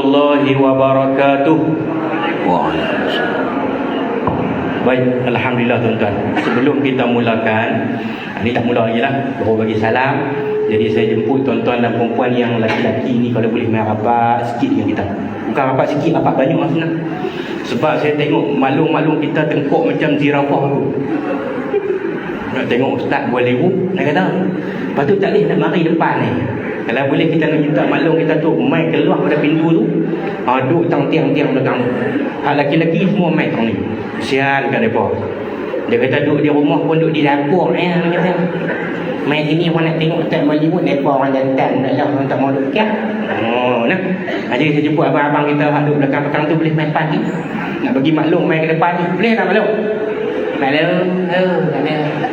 warahmatullahi wabarakatuh. Baik, alhamdulillah tuan-tuan. Sebelum kita mulakan, ni tak mula lagi lah, baru bagi salam. Jadi saya jemput tuan-tuan dan perempuan yang laki-laki ni kalau boleh main rapat sikit dengan kita. Bukan rapat sikit, rapat banyak lah senang. Sebab saya tengok maklum-maklum kita tengkok macam zirafah tu. Nak tengok ustaz boleh nak kata. Lepas tu tak boleh nak mari depan ni. Kalau boleh kita nak minta maklum kita tu mai keluar pada pintu tu. Duduk tang tiang-tiang belakang tu. Hak laki-laki semua mai tang ni. Kesian kat depa. Dia kata duduk di rumah pun duduk di dapur dia kata. Mai sini orang nak tengok ustaz Bollywood depa orang jantan naklah orang tak mau dekat. Nah. Jadi saya jemput abang-abang kita hak duduk belakang-belakang tu boleh mai depan ni. Nak bagi maklum mai ke depan ni. Boleh tak maklum? Maklum.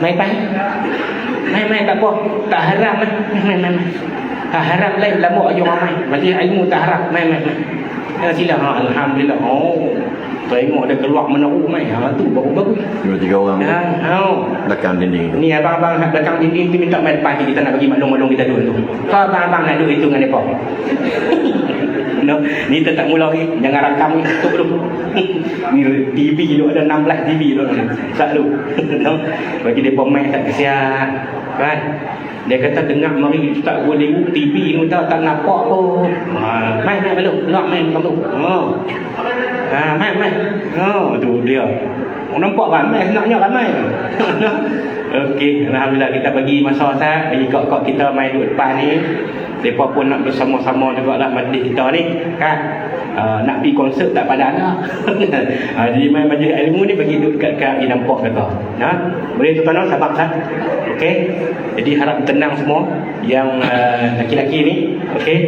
Mai depan. Mai tak apa. Tak haram lah. Mai. Haram lain lama aja orang mai. Berarti ilmu tak haram. Mai. Sila. Alhamdulillah. Tengok dia keluar menaruh mai. Tu baru bagus. 2-3 orang. Belakang dinding. Ni abang-abang nak belakang dinding tu minta mai depan kita nak bagi maklum-maklum kita dulu tu. Kau abang-abang nak duduk itu dengan depa. No, ni tak mula ni. Jangan rakam ni tutup dulu. Ni TV tu ada 16 TV tu. Tak dulu. No. Bagi depa mai tak kesian. Kan? Dia kata dengar mari Ustaz Bollywood TV ni tak nampak pun. Mai belum. Keluar mai kamu. Mai. Tu dia. Nampak ramai senangnya ramai. Okey, alhamdulillah kita bagi masa Ustaz, bagi kak-kak kita mai duduk depan ni. Depa pun nak bersama-sama jugalah majlis kita ni, kan? Nak pergi konsert tak padan lah. Jadi mai majlis ilmu ni bagi duduk dekat nampak kata. Boleh tuan-tuan sabar Ustaz. Okey. Jadi harap tenang semua yang laki-laki ni, okey.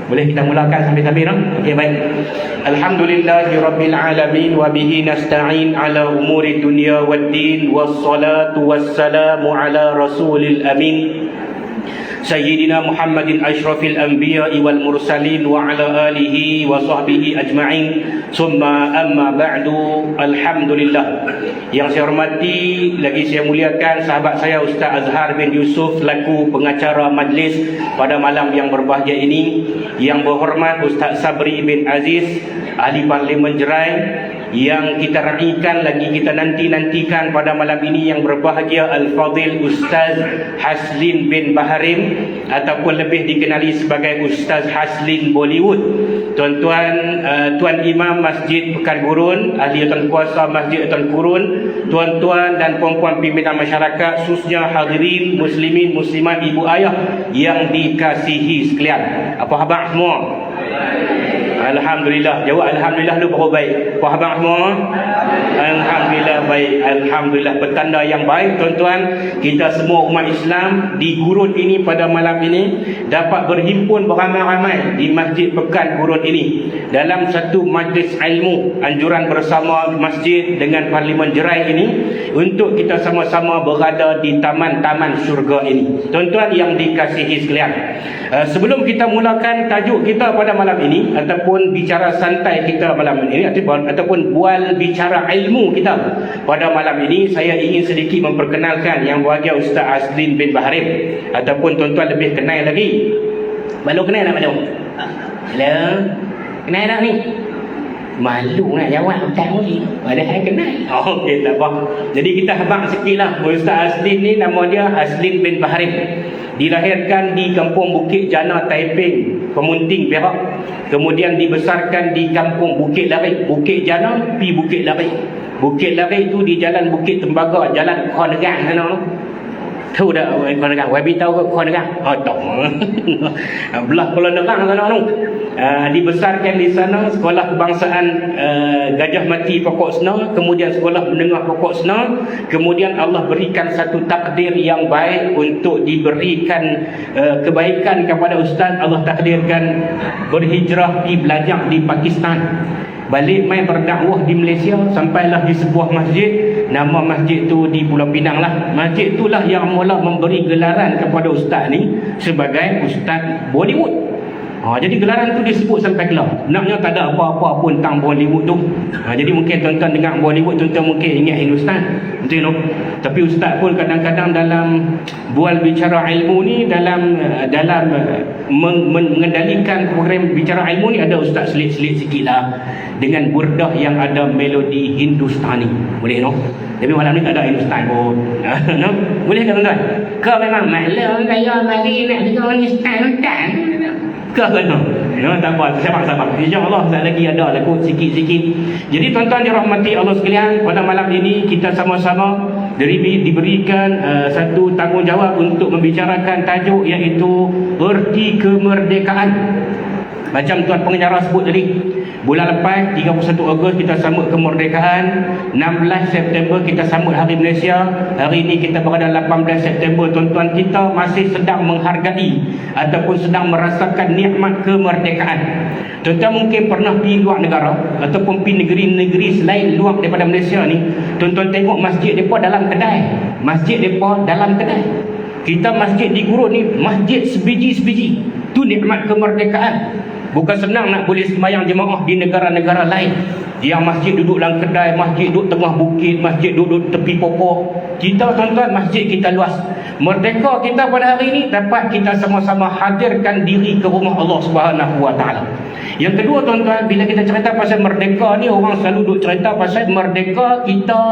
Boleh kita mulakan sambil-sambil no? Okey baik. Alhamdulillahirabbil alamin wa bihi nasta'in ala umuri dunya waddin wassalatu wassalamu ala rasulil amin Sayyidina Muhammadin asyrafil anbiya'i wal mursalin wa ala alihi wa sahbihi ajma'in. Summa amma ba'du. Alhamdulillah. Yang saya hormati lagi saya muliakan sahabat saya Ustaz Azhar bin Yusuf selaku pengacara majlis pada malam yang berbahagia ini. Yang berhormat Ustaz Sabri bin Aziz ahli Parlimen Jerai, yang kita raikan lagi kita nanti-nantikan pada malam ini yang berbahagia Al-Fadhil Ustaz Haslin bin Baharim ataupun lebih dikenali sebagai Ustaz Haslin Bollywood. Tuan-tuan Tuan Imam Masjid Pekan Gurun, ahli tuan kuasa Masjid Tuan Gurun, tuan-tuan dan puan-puan pimpinan masyarakat, khususnya hadirin muslimin muslimat ibu ayah yang dikasihi sekalian. Apa khabar semua? Alhamdulillah. Jawab alhamdulillah dulu baru baik. Apa khabar semua? Alhamdulillah baik. Alhamdulillah, petanda yang baik tuan-tuan. Kita semua umat Islam di Gurun ini pada malam ini dapat berhimpun beramai-ramai di Masjid Pekan Gurun ini dalam satu majlis ilmu, anjuran bersama masjid dengan Parlimen Jerai ini untuk kita sama-sama berada di taman-taman syurga ini. Tuan-tuan yang dikasihi sekalian, sebelum kita mulakan tajuk kita pada malam ini ataupun bicara santai kita malam ini ataupun bual bicara ilmu kita pada malam ini, saya ingin sedikit memperkenalkan yang berbahagia Ustaz Haslin bin Baharim ataupun tuan-tuan lebih kenal lagi. Malu kenal tak malu? Hello. Kenal tak ni? Malu nak jawab tak ni. Padahal kenal. Okey tak apa. Jadi kita habaq sikitlah. Ustaz Haslin ni nama dia Haslin bin Baharim. Dilahirkan di Kampung Bukit Jana Taiping, Pemunting, Perak. Kemudian dibesarkan di Kampung Bukit Lari. Bukit Jana pi Bukit Lari. Bukit Lari tu di Jalan Bukit Tembaga, Jalan Khonegang sana tu. Tahu dah Khonegang? Wabi tahu ke Khonegang? Tak. Belah Kuala Nerang sana tu. Dibesarkan di sana sekolah kebangsaan Gajah Mati Pokok Sena, kemudian sekolah menengah Pokok Sena. Kemudian Allah berikan satu takdir yang baik untuk diberikan kebaikan kepada ustaz. Allah takdirkan berhijrah di belajar di Pakistan, balik mai berdakwah di Malaysia, sampailah di sebuah masjid. Nama masjid tu di Pulau Pinang lah. Masjid itulah yang mula memberi gelaran kepada ustaz ni sebagai Ustaz Bollywood. Jadi gelaran tu disebut sampai kelar. Sebenarnya tak ada apa-apa pun tentang Bollywood tu. Jadi mungkin tuan-tuan dengar Bollywood, tuan-tuan mungkin ingat Hindustan. Betul tak? Tapi ustaz pun kadang-kadang dalam bual bicara ilmu ni, dalam mengendalikan program bicara ilmu ni, ada ustaz selit-selit sikit lah dengan burdah yang ada melodi Hindustani. Boleh no? Tapi malam ni tak ada Hindustan pun. No? Boleh tak tuan-tuan? Kau memang maklum saya mari nak dengar Hindustan. Kau kena. No, tak apa, sabar-sabar. InsyaAllah tak lagi ada lagu sikit-sikit. Jadi tuan-tuan dirahmati Allah sekalian, pada malam ini kita sama-sama diberikan satu tanggungjawab untuk membicarakan tajuk iaitu erti kemerdekaan. Macam tuan pengacara sebut tadi, bulan lepas 31 Ogos kita sambut kemerdekaan, 16 September kita sambut Hari Malaysia. Hari ini kita berada 18 September. Tuan-tuan, kita masih sedang menghargai ataupun sedang merasakan nikmat kemerdekaan. Tuan-tuan mungkin pernah pergi luar negara ataupun pergi negeri-negeri selain luar daripada Malaysia ni. Tuan-tuan tengok masjid mereka dalam kedai. Masjid mereka dalam kedai. Kita masjid di Gurun ni masjid sebiji-sebiji. Tu nikmat kemerdekaan. Bukan senang nak boleh sembahyang jemaah di negara-negara lain. Yang masjid duduk dalam kedai, masjid duduk tengah bukit, masjid duduk tepi pokok. Kita tuan-tuan, masjid kita luas. Merdeka kita pada hari ini dapat kita sama-sama hadirkan diri ke rumah Allah Subhanahu Wa Taala. Yang kedua tuan-tuan, bila kita cerita pasal merdeka ni, orang selalu duk cerita pasal merdeka kita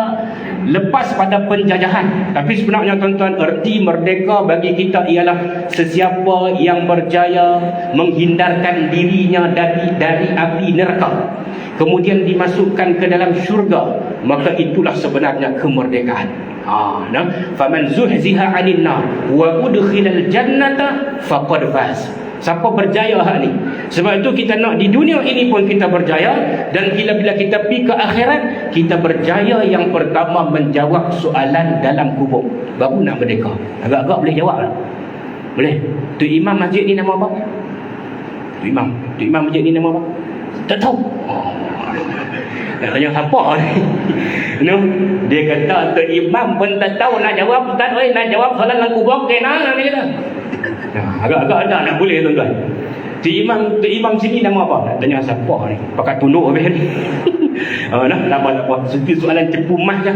lepas pada penjajahan. Tapi sebenarnya tuan-tuan, erti merdeka bagi kita ialah sesiapa yang berjaya menghindarkan dirinya dari api neraka, kemudian dimasukkan ke dalam syurga, maka itulah sebenarnya kemerdekaan. Faman zuhziha 'anil nar wa udkhilal jannata faqad faz. Siapa berjaya hak ni? Sebab itu kita nak di dunia ini pun kita berjaya, dan bila kita pergi ke akhirat, kita berjaya yang pertama menjawab soalan dalam kubur. Baru nak merdeka. Agak-agak boleh jawab lah. Boleh? Tu imam masjid ni nama apa? Tu imam masjid ni nama apa? Tak tahu. Nak tanya siapa ni? No? Dia kata tu imam pun tak tahu nak jawab. Ustaz, nak jawab soalan dalam kubur kena ni kata. Agak-agak ada nak boleh tuan-tuan. Tu imam sini nama apa? Nak tanya siapa ni? Pakai tunduk habis ni. Tak apa. Itu soalan cepu mah je.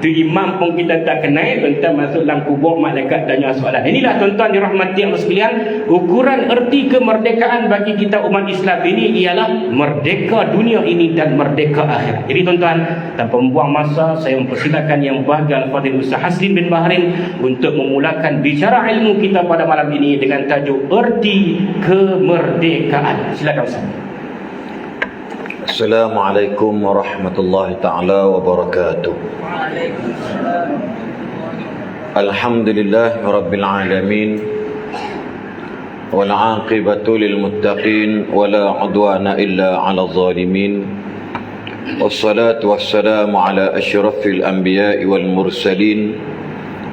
Tu imam pun kita tak kenal, tuan-tuan masuk dalam kubur, malaikat tanya soalan. Inilah tuan-tuan dirahmati Allah sekalian, ukuran erti kemerdekaan bagi kita umat Islam ini ialah merdeka dunia ini dan merdeka akhirat. Jadi tuan-tuan, tanpa membuang masa, saya mempersilakan yang berbahagia Al-Fadhil Ustaz Hasrin bin Bahrain untuk memulakan bicara ilmu kita pada malam ini dengan tajuk erti kemerdekaan. Silakan Ustaz. Assalamualaikum warahmatullahi ta'ala wabarakatuh. Alhamdulillah Rabbil Alamin, wal aqibatu lil muttaqin, wala udwana illa ala zalimin. Wassalatu wassalamu ala asyrafil anbiya'i wal mursalin,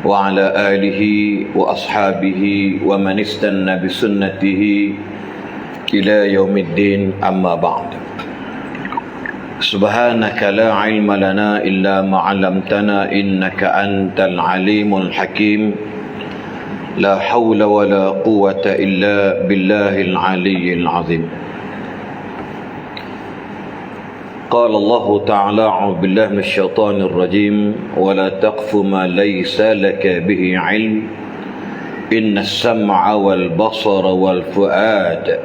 wa ala alihi wa ashabihi wa man istanna bi sunnatihi ila yaumiddin, amma ba'd. Subhanaka la ilma lana illa ma 'allamtana innaka antal alimul hakim. La haula wa la quwwata illa billahil aliyyil azim. Qala Allah ta'ala a'udzu billahi minasy syaithanir rajim wa la taqfu ma laysa laka bihi 'ilm innas sam'a wal basara wal fu'ada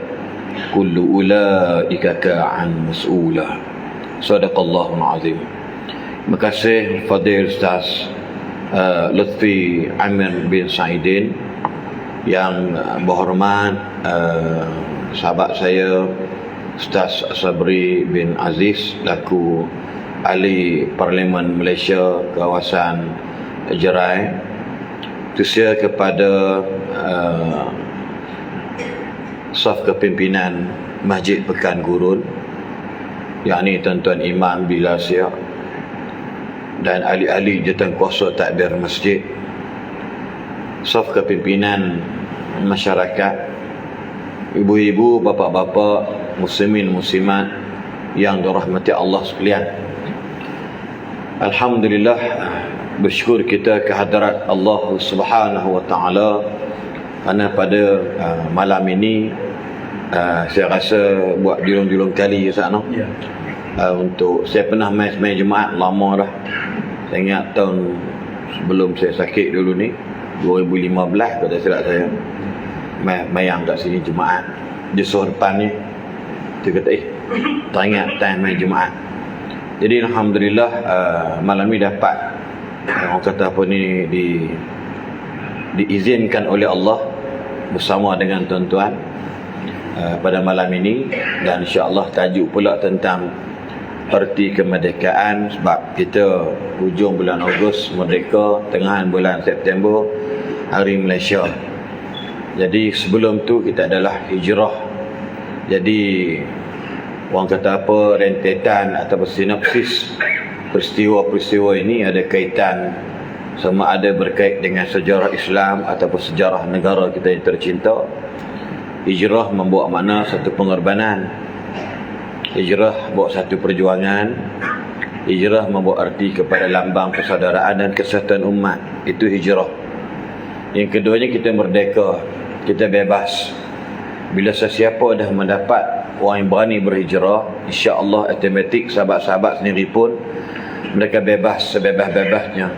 kullu ulaika ka'an mas'ula. Sadaqallahul azim. Terima kasih Fadil Ustaz Lutfi Amir bin Saidin, yang berhormat sahabat saya Ustaz Sabri bin Aziz laku ahli Parlimen Malaysia kawasan Jerai. Tersia kepada saf kepimpinan Masjid Pekan Gurun, yakni tuan-tuan imam bila siap dan ahli-ahli jawatankuasa takbir masjid, saf kepimpinan masyarakat, ibu-ibu, bapa-bapa, muslimin muslimat yang dirahmati Allah sekalian. Alhamdulillah, bersyukur kita kehadrat Allah Subhanahu Wa Taala kerana pada malam ini Saya rasa buat julung-julung kali ke sana. Ya. Untuk saya pernah main Jumaat lama dah. Saya ingat tahun sebelum saya sakit dulu ni 2015 pada silap saya mayang kat sini Jumaat di suruh depan ni. Dia kata teringat time main Jumaat. Jadi alhamdulillah malam ni dapat orang kata apa ni diizinkan oleh Allah bersama dengan tuan-tuan pada malam ini, dan insya-Allah tajuk pula tentang erti kemerdekaan, sebab kita hujung bulan Ogos merdeka, tengahan bulan September Hari Malaysia. Jadi sebelum tu kita adalah hijrah. Jadi orang kata apa, rentetan atau sinopsis peristiwa-peristiwa ini ada kaitan, sama ada berkait dengan sejarah Islam ataupun sejarah negara kita yang tercinta. Hijrah membawa makna satu pengorbanan. Hijrah bawa satu perjuangan. Hijrah membawa arti kepada lambang persaudaraan dan kesatuan umat. Itu hijrah. Yang keduanya, kita merdeka, kita bebas. Bila sesiapa dah mendapat orang yang berani berhijrah, insya-Allah automatik sahabat-sahabat sendiri pun mereka bebas sebebas-bebasnya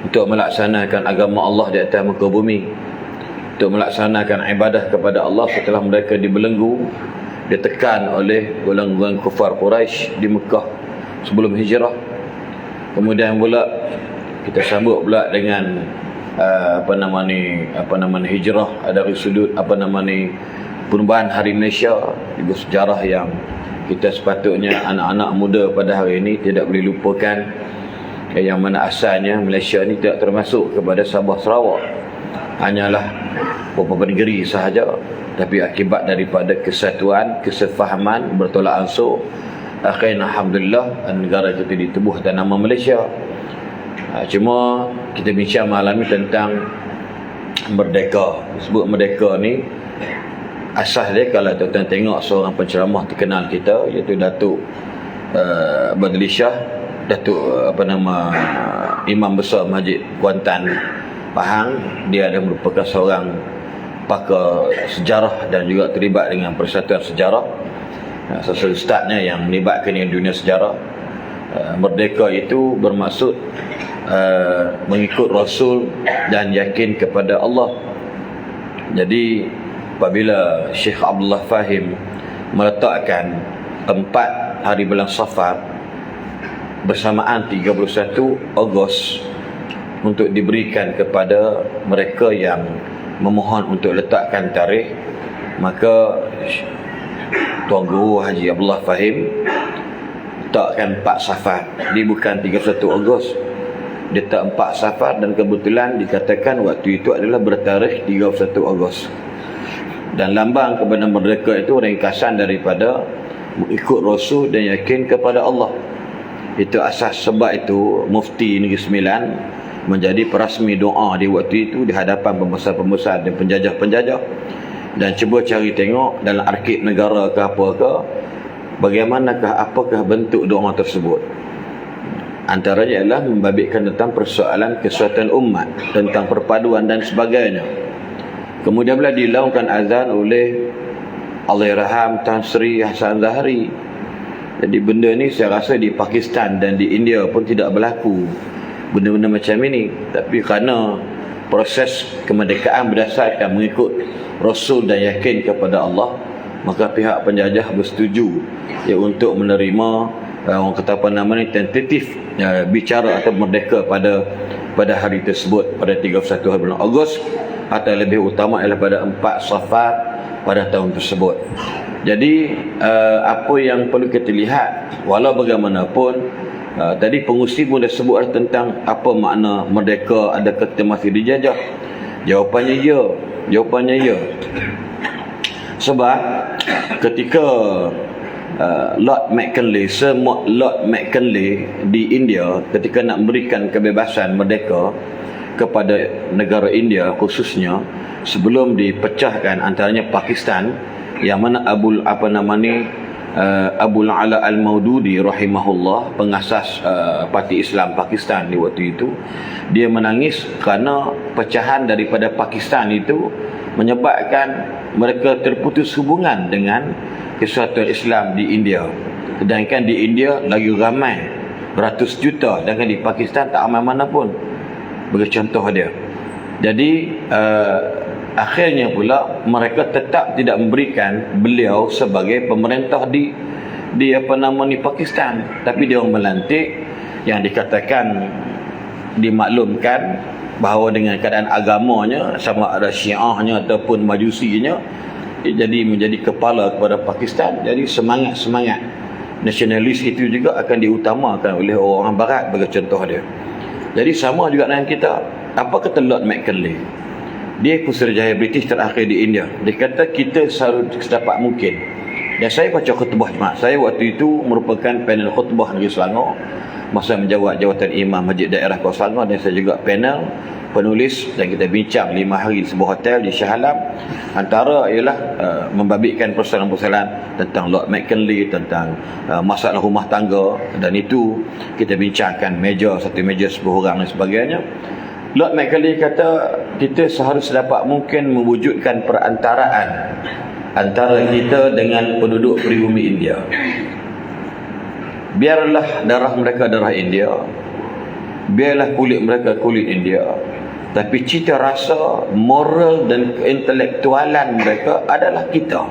untuk melaksanakan agama Allah di atas muka bumi, untuk melaksanakan ibadah kepada Allah setelah mereka dibelenggu, ditekan oleh golongan kufar Quraisy di Mekah sebelum hijrah. Kemudian pula kita sambut pula dengan hijrah dari sudut perubahan Hari Malaysia, juga sejarah yang kita sepatutnya anak-anak muda pada hari ini tidak boleh lupakan, yang mana asalnya Malaysia ni tidak termasuk kepada Sabah Sarawak, hanyalah beberapa negeri sahaja, tapi akibat daripada kesatuan, kesefahaman, bertolak ansur, akhirnya alhamdulillah negara kita ditubuh atas nama Malaysia. Cuma kita bincang malam ni tentang merdeka. Sebut merdeka ni, asas dia kalau tuan-tuan tengok seorang penceramah terkenal kita, iaitu Datuk Badli Shah, Imam Besar Masjid Kuantan Pahang. Dia adalah merupakan seorang pakar sejarah dan juga terlibat dengan persatuan sejarah. Salah ustaznya yang melibatkan dengan dunia sejarah. Merdeka itu bermaksud mengikut Rasul dan yakin kepada Allah. Jadi apabila Syekh Abdullah Fahim meletakkan 4 hari bulan Safar bersamaan 31 Ogos untuk diberikan kepada mereka yang memohon untuk letakkan tarikh, maka Tuan Guru Haji Abdullah Fahim letakkan 4 Safar. Dia bukan 31 Ogos, dia tak 4 Safar, dan kebetulan dikatakan waktu itu adalah bertarikh 31 Ogos. Dan lambang kepada merdeka itu ringkasan daripada mengikut Rasul dan yakin kepada Allah. Itu asas. Sebab itu Mufti Negeri Sembilan menjadi perasmi doa di waktu itu di hadapan pembesar-pembesar dan penjajah-penjajah. Dan cuba cari tengok dalam arkib negara ke apa ke, bagaimanakah, apakah bentuk doa tersebut. Antaranya adalah membabitkan tentang persoalan kesatuan umat, tentang perpaduan dan sebagainya. Kemudian pula dilaungkan azan oleh Allahyarham Tan Sri Hassan Zahari. Jadi benda ni saya rasa di Pakistan dan di India pun tidak berlaku benda-benda macam ini. Tapi kerana proses kemerdekaan berdasarkan mengikut Rasul dan yakin kepada Allah, maka pihak penjajah bersetuju untuk menerima orang kata tentatif bicara atau merdeka pada hari tersebut, pada 31 hari bulan Ogos, atau lebih utama ialah pada 4 Safar pada tahun tersebut. Jadi apa yang perlu kita lihat, walau bagaimanapun tadi pengusi pun dah sebut tentang apa makna merdeka, adakah kita masih dijajah? Jawapannya ya. Sebab ketika Lord Mackinlay, Sir Lord Mackinlay di India, ketika nak memberikan kebebasan merdeka kepada negara India khususnya, sebelum dipecahkan antaranya Pakistan, yang mana Abu Ala Al-Maududi rahimahullah, pengasas Parti Islam Pakistan di waktu itu, dia menangis kerana pecahan daripada Pakistan itu menyebabkan mereka terputus hubungan dengan kesatuan Islam di India. Sedangkan di India lagi ramai beratus juta, sedangkan di Pakistan tak ramai mana pun. Bagi contoh dia. Jadi akhirnya pula mereka tetap tidak memberikan beliau sebagai pemerintah di Pakistan, tapi dia orang melantik yang dikatakan dimaklumkan bahawa dengan keadaan agamanya, sama ada Syiahnya ataupun Majusinya, jadi menjadi kepala kepada Pakistan. Jadi semangat nasionalis itu juga akan diutamakan oleh orang barat bagi contoh dia. Jadi sama juga dengan kita. Apa kata Lord Mackinlay? Dia Pusatkerajaan British terakhir di India. Dia kata kita selalu sedapat mungkin. Dan saya baca khutbah jemaah. Saya waktu itu merupakan panel khutbah Negeri Selangor masa menjawab jawatan Imam Masjid Daerah Kota Selangor, dan saya juga panel penulis, dan kita bincang 5 hari di sebuah hotel di Shah Alam. Antara ialah membabitkan persoalan-persoalan tentang Lord Mackinlay, tentang masalah rumah tangga, dan itu kita bincangkan satu meja 10 orang dan sebagainya. Lord Mackinlay kata kita seharusnya dapat mungkin mewujudkan perantaraan antara kita dengan penduduk pribumi India. Biarlah darah mereka darah India, biarlah kulit mereka kulit India, tapi cita rasa, moral dan intelektualan mereka adalah kita.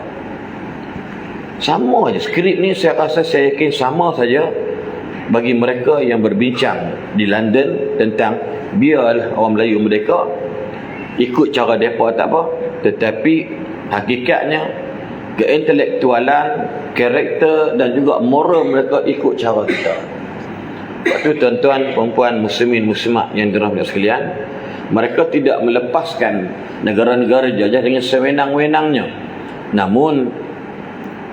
Sama aja. Skrip ni saya yakin sama saja bagi mereka yang berbincang di London tentang biarlah orang Melayu mereka ikut cara mereka tak apa, tetapi hakikatnya keintelektualan, karakter dan juga moral mereka ikut cara kita. Sebab tu tuan-tuan, perempuan, muslimin, muslimat yang dirahmati sekalian, mereka tidak melepaskan negara-negara jajah dengan sewenang-wenangnya. Namun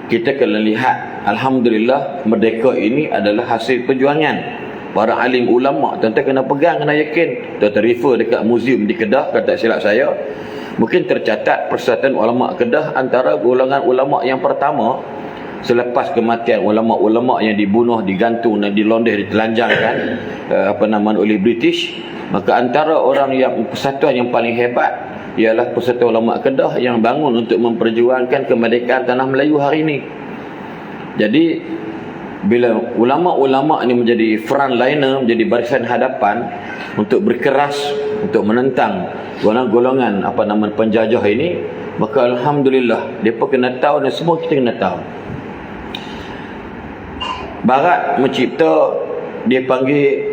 kita kena lihat, alhamdulillah, merdeka ini adalah hasil perjuangan para alim ulama. Tuan-tuan kena pegang, kena yakin. Tuan-tuan refer dekat muzium di Kedah, kalau tak silap saya, mungkin tercatat Persatuan Ulama Kedah antara golongan ulama yang pertama selepas kematian ulama-ulama yang dibunuh, digantung dan dilondeh, ditelanjangkan oleh British. Maka antara orang yang persatuan yang paling hebat ialah Persatuan Ulama Kedah yang bangun untuk memperjuangkan kemerdekaan tanah Melayu hari ini. Jadi bila ulama-ulama ini menjadi frontliner, menjadi barisan hadapan untuk berkeras untuk menentang golongan-golongan penjajah ini, maka alhamdulillah mereka kena tahu, dan semua kita kena tahu. Barat mencipta, dia panggil,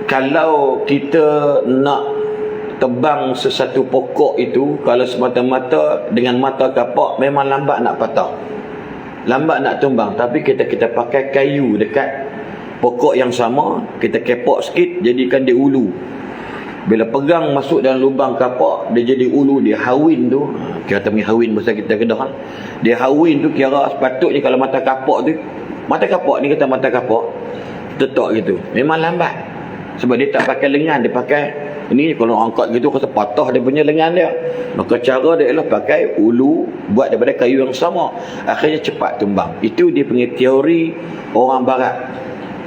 kalau kita nak tebang sesuatu pokok itu, kalau semata-mata dengan mata kapak, memang lambat nak patah, lambat nak tumbang. Tapi kita pakai kayu dekat pokok yang sama, kita kepok sikit, jadikan dia ulu. Bila pegang masuk dalam lubang kapak, dia jadi ulu, dia hawin tu. Kita panggil hawin bahasa kita Kedah. Dia hawin tu kira sepatutnya kalau mata kapak ni kata mata kapak tetok gitu, memang lambat. Sebab dia tak pakai lengan, dia pakai ini. Kalau angkat gitu kata patah dia punya lengan dia. Maka cara dia ialah pakai ulu, buat daripada kayu yang sama, akhirnya cepat tumbang. Itu dia punya teori orang barat,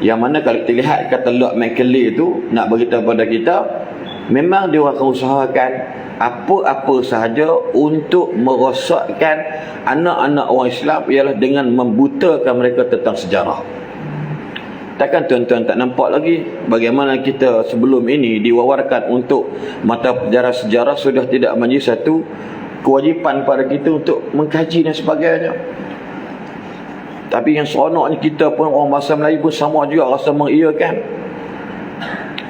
yang mana kalau kita lihat kata Lord Mackinlay itu nak beritahu kepada kita, memang dia akan usahakan apa-apa sahaja untuk merosakkan anak-anak orang Islam, ialah dengan membutakan mereka tentang sejarah. Takkan tuan-tuan tak nampak lagi bagaimana kita sebelum ini diwawarkan untuk mata pelajaran sejarah sudah tidak menjadi satu kewajipan pada kita untuk mengkaji dan sebagainya. Tapi yang seronoknya kita pun orang bahasa Melayu pun sama juga rasa mengiyakan.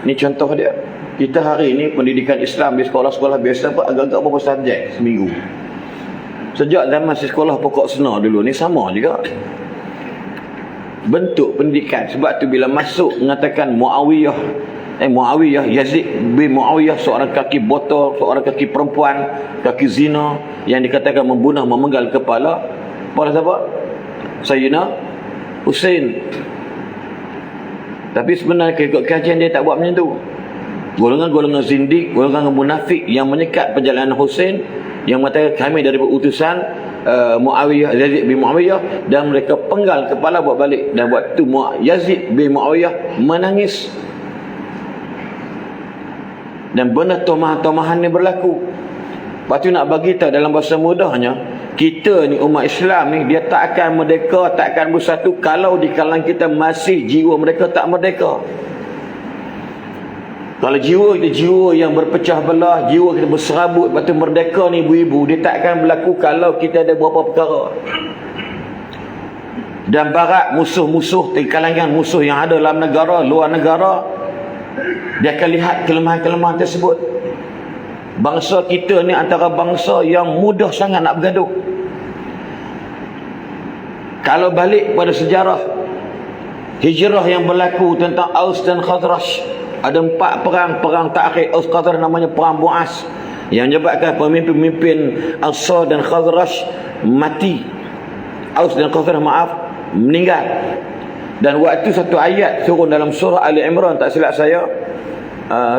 Ini contoh dia. Kita hari ini pendidikan Islam di sekolah-sekolah biasa pun agak-agak berapa subjek seminggu. Sejak zaman sekolah pokok sena dulu ni sama juga bentuk pendidikan. Sebab tu bila masuk mengatakan Muawiyah, Yazid bin Muawiyah, seorang kaki botol, seorang kaki perempuan, kaki zina, yang dikatakan membunuh, memenggal kepala pada siapa? Sayyidina Husain. Tapi sebenarnya ikut kajian dia tak buat macam tu. Golongan-golongan zindik, golongan munafik yang menyekat perjalanan Husain, yang mengatakan kami dari utusan Muawiyah, Yazid bin Muawiyah, dan mereka penggal kepala buat balik. Dan waktu Yazid bin Muawiyah menangis, dan benda tomahan-tomahan ni berlaku. Lepas tu nak bagi tahu dalam bahasa mudahnya, kita ni umat Islam ni, dia tak akan merdeka, tak akan bersatu kalau di kalangan kita masih jiwa mereka tak merdeka. Kalau jiwa kita jiwa yang berpecah belah, jiwa kita berserabut, lepas tu merdeka ni ibu-ibu, dia tak akan berlaku kalau kita ada beberapa perkara. Dan barat musuh-musuh di kalangan musuh yang ada dalam negara, luar negara, dia akan lihat kelemahan-kelemahan tersebut. Bangsa kita ni antara bangsa yang mudah sangat nak bergaduh. Kalau balik pada sejarah hijrah yang berlaku tentang Aus dan Khazraj, ada 4 perang. Perang terakhir Aus Khazraj namanya perang Bu'as, yang menyebabkan pemimpin-pemimpin Ansar dan Khazraj mati. Aus dan Khazraj meninggal. Dan waktu satu ayat turun dalam surah Ali Imran, tak silap saya,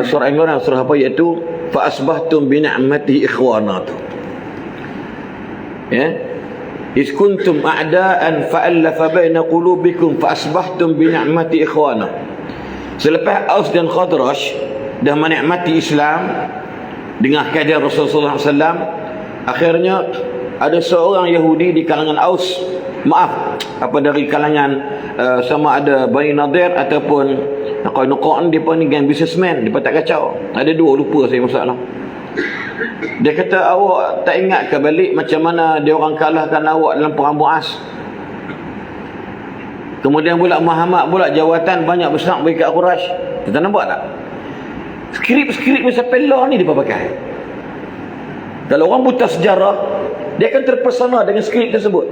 surah Imran, surah apa, iaitu fa asbahtum bi ni'matihi ikhwana. Ya, is kuntum a'daan fa alafa baina qulubikum fa asbahtum bi ni'mati ikhwana. Selepas Aus dan Khazraj dah menikmati Islam dengan kehadiran Rasulullah SAW, akhirnya ada seorang Yahudi di kalangan Aus, dari kalangan sama ada Bani Nadir ataupun Qainuqa'an, dia pun ni gang businessman, dia pun tak kacau. Ada 2, lupa saya masalah. Dia kata, awak tak ingat ke balik macam mana dia orang kalahkan awak dalam perang Bu'as? Kemudian pula Muhammad pula jawatan banyak besar bagi kat Quraisy. Kita nampak tak? Skrip-skrip ni sampai law ni dia pakai. Kalau orang buta sejarah, dia akan terpesona dengan skrip tersebut.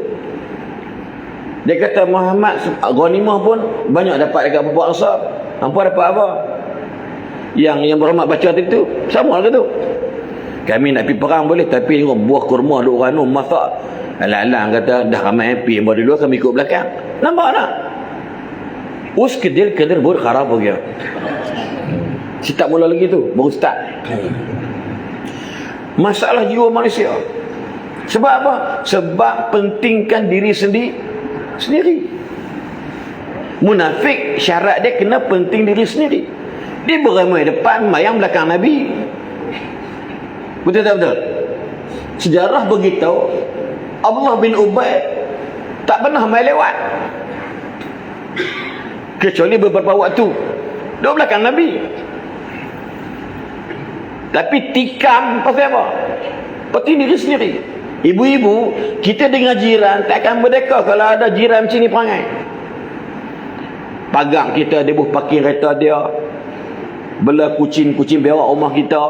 Dia kata Muhammad ghanimah pun banyak dapat dekat Puak Ansar. Hampa dapat apa? Yang berhormat baca tadi tu sama lah tu. Kami nak pergi perang boleh, tapi tengok buah kurma duk orang tu masak. Alang-alang kata dah ramai happy yang dulu kami ikut belakang. Nampak tak? Uske del kader bur kharab ho gaya. Si tak mula lagi tu, baru start. Masalah jiwa manusia. Sebab apa? Sebab pentingkan diri sendiri. Munafik syarat dia kena penting diri sendiri. Dia beramai depan, mayang belakang Nabi. Betul tak betul? Sejarah beritahu Abdullah bin Ubay tak pernah mai lewat, kecuali beberapa waktu duduk belakang Nabi. Tapi tikam pasal apa? Penting diri sendiri. Ibu-ibu, kita dengan jiran takkan merdeka kalau ada jiran macam ni perangai. Pagar kita, dia boleh parking kereta dia, bela kucing berak rumah kita.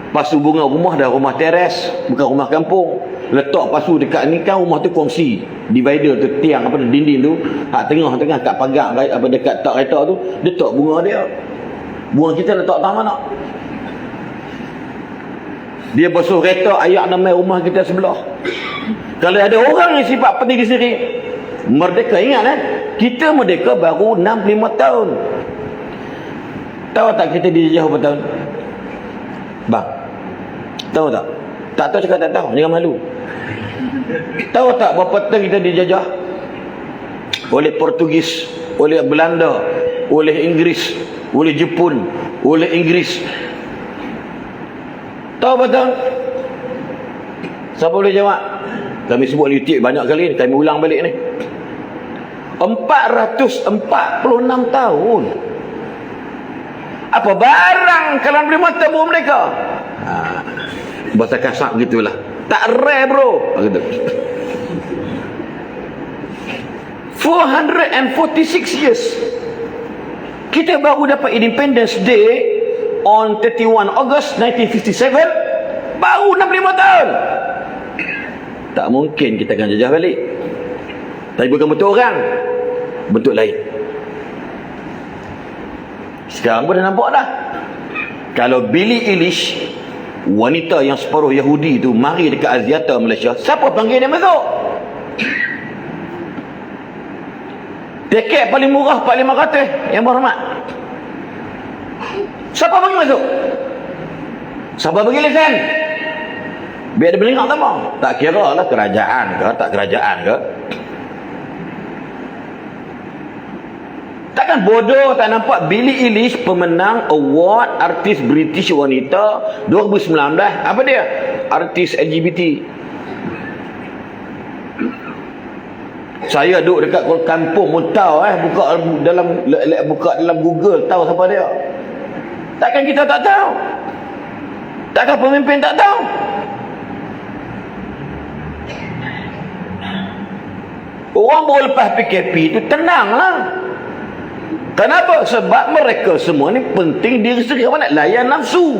Pasu bunga rumah dah rumah teres, bukan rumah kampung. Letak pasu dekat ni kan rumah tu kongsi. Divider tu, tiang apa dinding tu, hak tengah-tengah kat pagar apa dekat tak kereta tu, letak bunga dia. Bunga kita letak tak mana? Dia basuh kereta, ayak nama rumah kita sebelah. Kalau ada orang yang sifat penting diri sendiri, merdeka, ingat kita merdeka baru 65 tahun. Tahu tak kita dijajah berapa tahun? Bang, tahu tak? Tak tahu cakap tak tahu, jangan malu. Tahu tak berapa tahun kita dijajah? Oleh Portugis, oleh Belanda, oleh Inggeris, oleh Jepun, oleh Inggeris. Tahu betul? Siapa boleh jawab? Kami sebut YouTube banyak kali ni, kami ulang balik ni. 446 tahun. Apa barang kalau boleh mata buah mereka? Bahasa kasar begitulah. Tak rare bro. 446 years. Kita baru dapat Independence Day on 31 August 1957. Baru 65 tahun. Tak mungkin kita akan jajah balik. Tapi bukan bentuk orang, bentuk lain. Sekarang pun dah nampak dah. Kalau Billie Eilish, wanita yang separuh Yahudi tu, mari dekat Aziata Malaysia, siapa panggil dia masuk? Tiket paling murah 4,500 yang berhormat. Siapa panggil masuk? Siapa bagi lesen? Biar dia melengak tak mau. Tak kira lah kerajaan ke, tak kerajaan ke. Takkan bodoh tak nampak Billie Eilish pemenang award artis British wanita 2019. Apa dia? Artis LGBT. Saya duduk dekat kampung pun tahu buka dalam Google tahu siapa dia. Takkan kita tak tahu? Takkan pemimpin tak tahu? Orang baru lepas PKP itu tenanglah. Kenapa? Sebab mereka semua ni penting diri sendiri. Apa nak layan nafsu?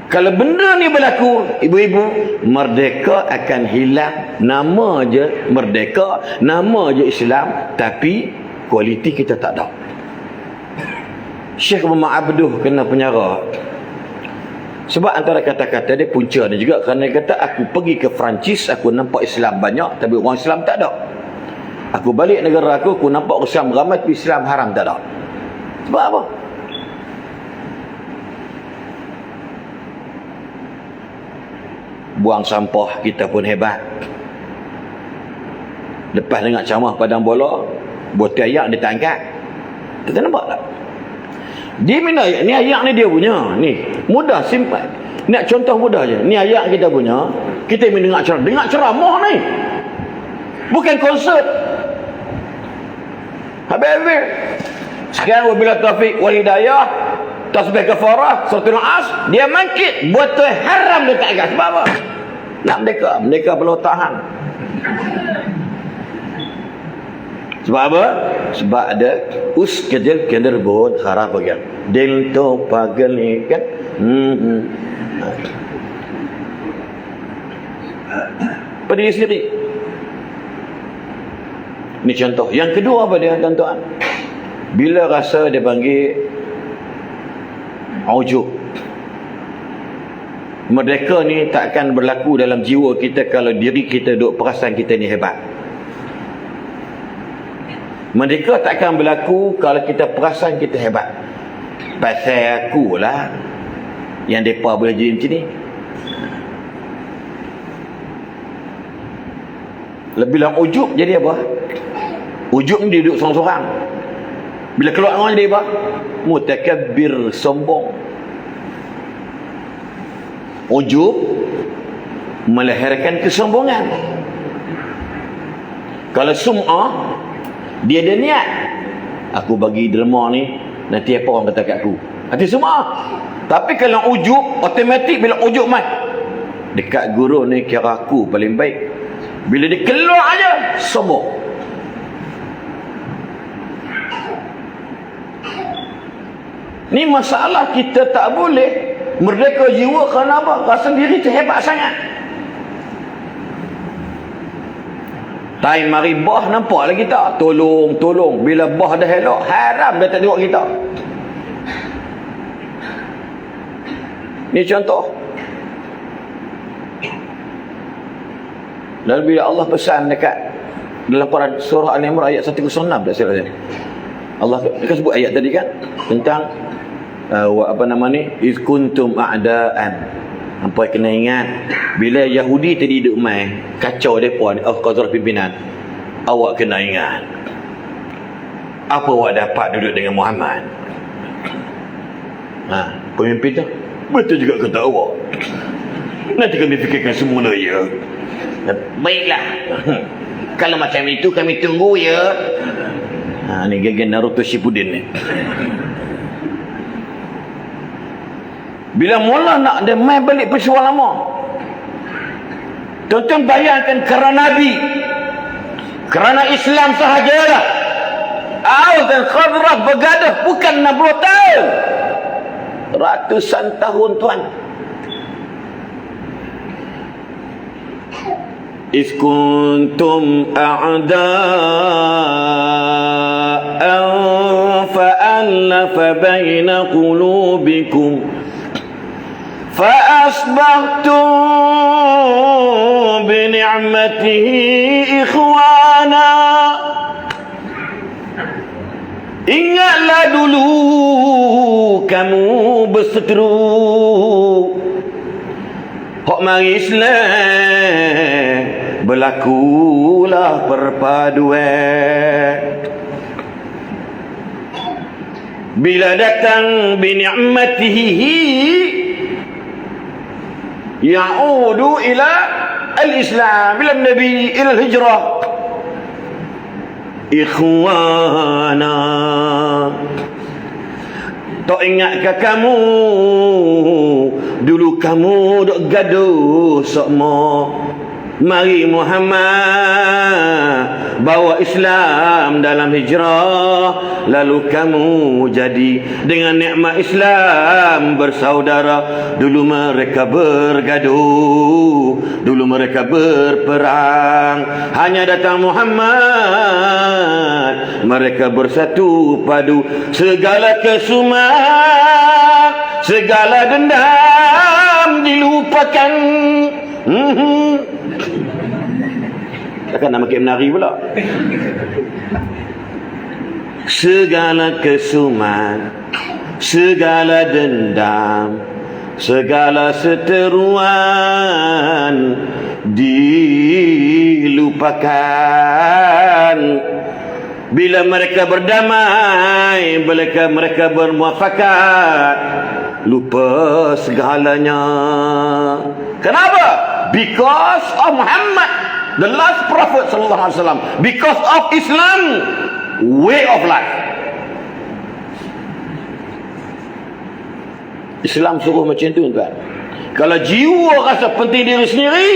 Kalau benda ni berlaku, ibu-ibu, merdeka akan hilang. Nama je merdeka, nama je Islam, tapi kualiti kita tak ada. Syekh Muhammad Abduh kena penjara. Sebab antara kata-kata dia punca dia juga, kerana dia kata aku pergi ke Perancis, aku nampak Islam banyak tapi orang Islam tak ada. Aku balik negara aku nampak orang Islam ramai tapi Islam haram tak ada. Sebab apa? Buang sampah kita pun hebat. Lepas dengar ceramah padang bola, botol ayak dia tak angkat. Kita nampak tak? Dia minta ayak. Ni ayak ni dia punya. Ni mudah, simpan. Ni contoh mudah je. Ni ayak kita punya. Kita dengar ceramah. Dengar ceramah ni. Bukan konsert. Habis-habis. Sekarang wabila taufiq wal hidayah, tasbih kafarah, suratul as, dia mangkit. Botol haram dia tak angkat. Sebab apa? Nak merdeka. Merdeka perlu tahan. Sebab apa? Sebab ada us kejel kender bod harap bagian. Del to pagal ni kan. Pada diri sendiri. Ini contoh. Yang kedua apa dia, tuan-tuan? Bila rasa dia panggil ujub. Merdeka ni takkan berlaku dalam jiwa kita kalau diri kita duk perasan kita ni hebat. Merdeka takkan berlaku kalau kita perasan kita hebat. Pasal aku lah yang mereka boleh jadi macam ni. Lebih dalam ujub jadi apa? Ujub ni dia duduk sorang-sorang. Bila keluar orang jadi apa? Mutakabbir, sombong. Ujub melahirkan kesombongan. Kalau sum'ah, dia ada niat, aku bagi derma ni nanti apa orang kata kat aku, nanti semua. Tapi kalau ujub, automatik bila ujub mat dekat guru ni kira aku paling baik. Bila dia keluar aja sombong. Ni masalah kita tak boleh merdeka jiwa. Kerana apa? Rasa diri tu hebat sangat. Time mari bah nampak lah kita. Tolong. Bila bah dah elok, haram dia tak tengok kita. Ni contoh. Lalu bila Allah pesan dekat dalam Quran surah Al-Imran ayat 106 tak silap saya. Allah dekat sebut ayat tadi kan tentang apa nama ni, iz kuntum a'daan. Hampa kena ingat bila Yahudi tadi duduk mai kacau depa ni, qadar pimpinan, awak kena ingat apa awak dapat duduk dengan Muhammad. Pemimpin tu betul juga kata awak, nanti kami fikirkan semula ya. Baiklah, kalau macam itu kami tunggu ya. Ni gegen Naruto Shippuden ni. Bila mula nak dia main balik peristiwa lama, tuan-tuan bayangkan, kerana Nabi, kerana Islam sahajalah Aus dan Khazraj bergaduh bukan 60 tahun, ratusan tahun tuan. Iz kuntum a'da'an fa'allafa baina qulubikum فأصبحتم بنعمته إخوانا. Ingatlah dulu kamu berseteru, hok mari Islam berlakulah perpaduan. Bila datang bini'matihi ya'udu ila al-Islam, bila Nabi ila al-hijrah. Ikhwana, tak ingatkah kamu dulu kamu dok gaduh sokmo, mari Muhammad bawa Islam dalam hijrah, lalu kamu jadi dengan nikmat Islam bersaudara. Dulu mereka bergaduh, dulu mereka berperang, hanya datang Muhammad mereka bersatu padu. Segala kesumat, segala dendam dilupakan. Takkan nak makin menari pula. Segala kesumat, segala dendam, segala seteruan dilupakan. Bila mereka berdamai, mereka bermuafakat, lupa segalanya. Kenapa? Because of Muhammad, the last prophet sallallahu alaihi wasallam. Because of Islam, way of life. Islam suruh macam tu, tuan. Kalau jiwa rasa penting diri sendiri,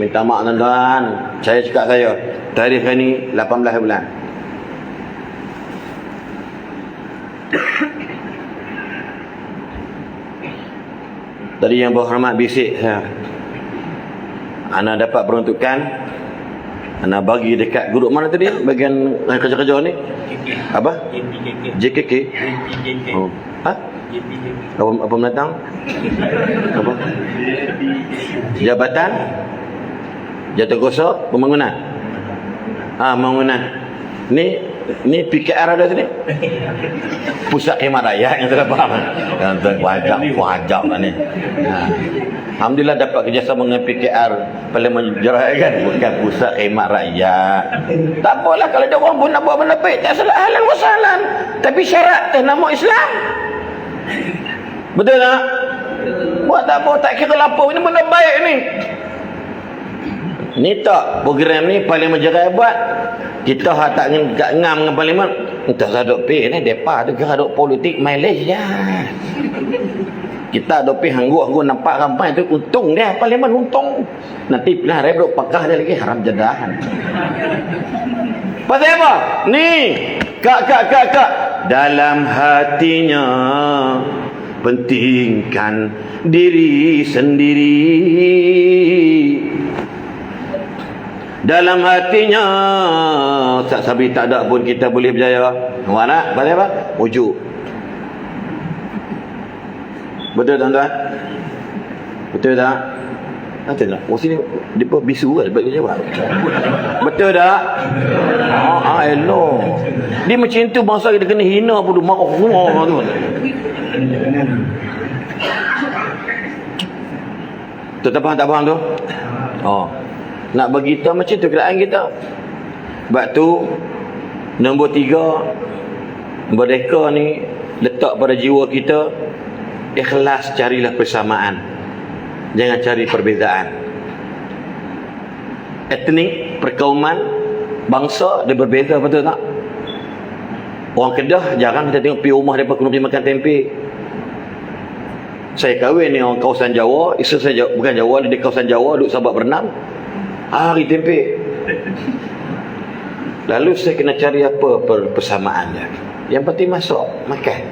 minta maaf tuan-tuan, saya cakap saya tarikh ni 18 bulan. Tadi yang berhormat bisik saya, ana dapat peruntukan, ana bagi dekat guru mana tadi bagian kerja-kerja ni? Apa? JKK. Oh. Ha? Apa mendatang? Apa? Jabatan Jatuhkuasa Pembangunan. Pembangunan. Ni PKR ada sini. Pusat Khidmat Rakyat yang sudah faham. Yang wajab lah ni. Alhamdulillah dapat kerjasama dengan PKR Parlimen Jerai kan, bukan Pusat Khidmat Rakyat. Tak apalah kalau ada orang pun nak buat benda baik, tak salah, ahlan wa sahlan. Tapi syarat nama Islam. Betul tak? Buat tak apa, tak kira lapar, ini benda baik ni. Ni tak program ni Parlimen Jerai buat. Kita tak ngam dengan Parlimen. Entah sadok pi ni depa tu kira duk politik mileage je. Kita duk pi hanggu nampak rampai tu untung dia, Parlimen untung. Nanti pilih rep duk pakah dia lagi haram jadahan. Pasal apa? Ni kak dalam hatinya pentingkan diri sendiri. Dalam hatinya sabi tak ada pun kita boleh berjaya. Mana? Pasal apa? Wujud. Betul tuan-tuan? Betul tak? Betul tak? Oh sini dia pun bisu kan sebab dia jawab. Betul tak? Elok. Dia macam tu bangsa kita kena hina pun marah semua tu. Tu tak faham tu? Nak bagi tahu macam tu keadaan kita. Sebab tu nombor 3, merdeka ni letak pada jiwa kita, ikhlas, carilah persamaan, jangan cari perbezaan. Etnik, perkauman, bangsa dia berbeza, betul tak? Orang Kedah jarang kita tengok pergi rumah mereka kena pergi makan tempe. Saya kahwin ni orang kawasan Jawa, isteri saya bukan Jawa, dia di kawasan Jawa, duduk Sabak Bernam. Hari tempe. Lalu saya kena cari apa persamaannya. Yang penting masuk makan.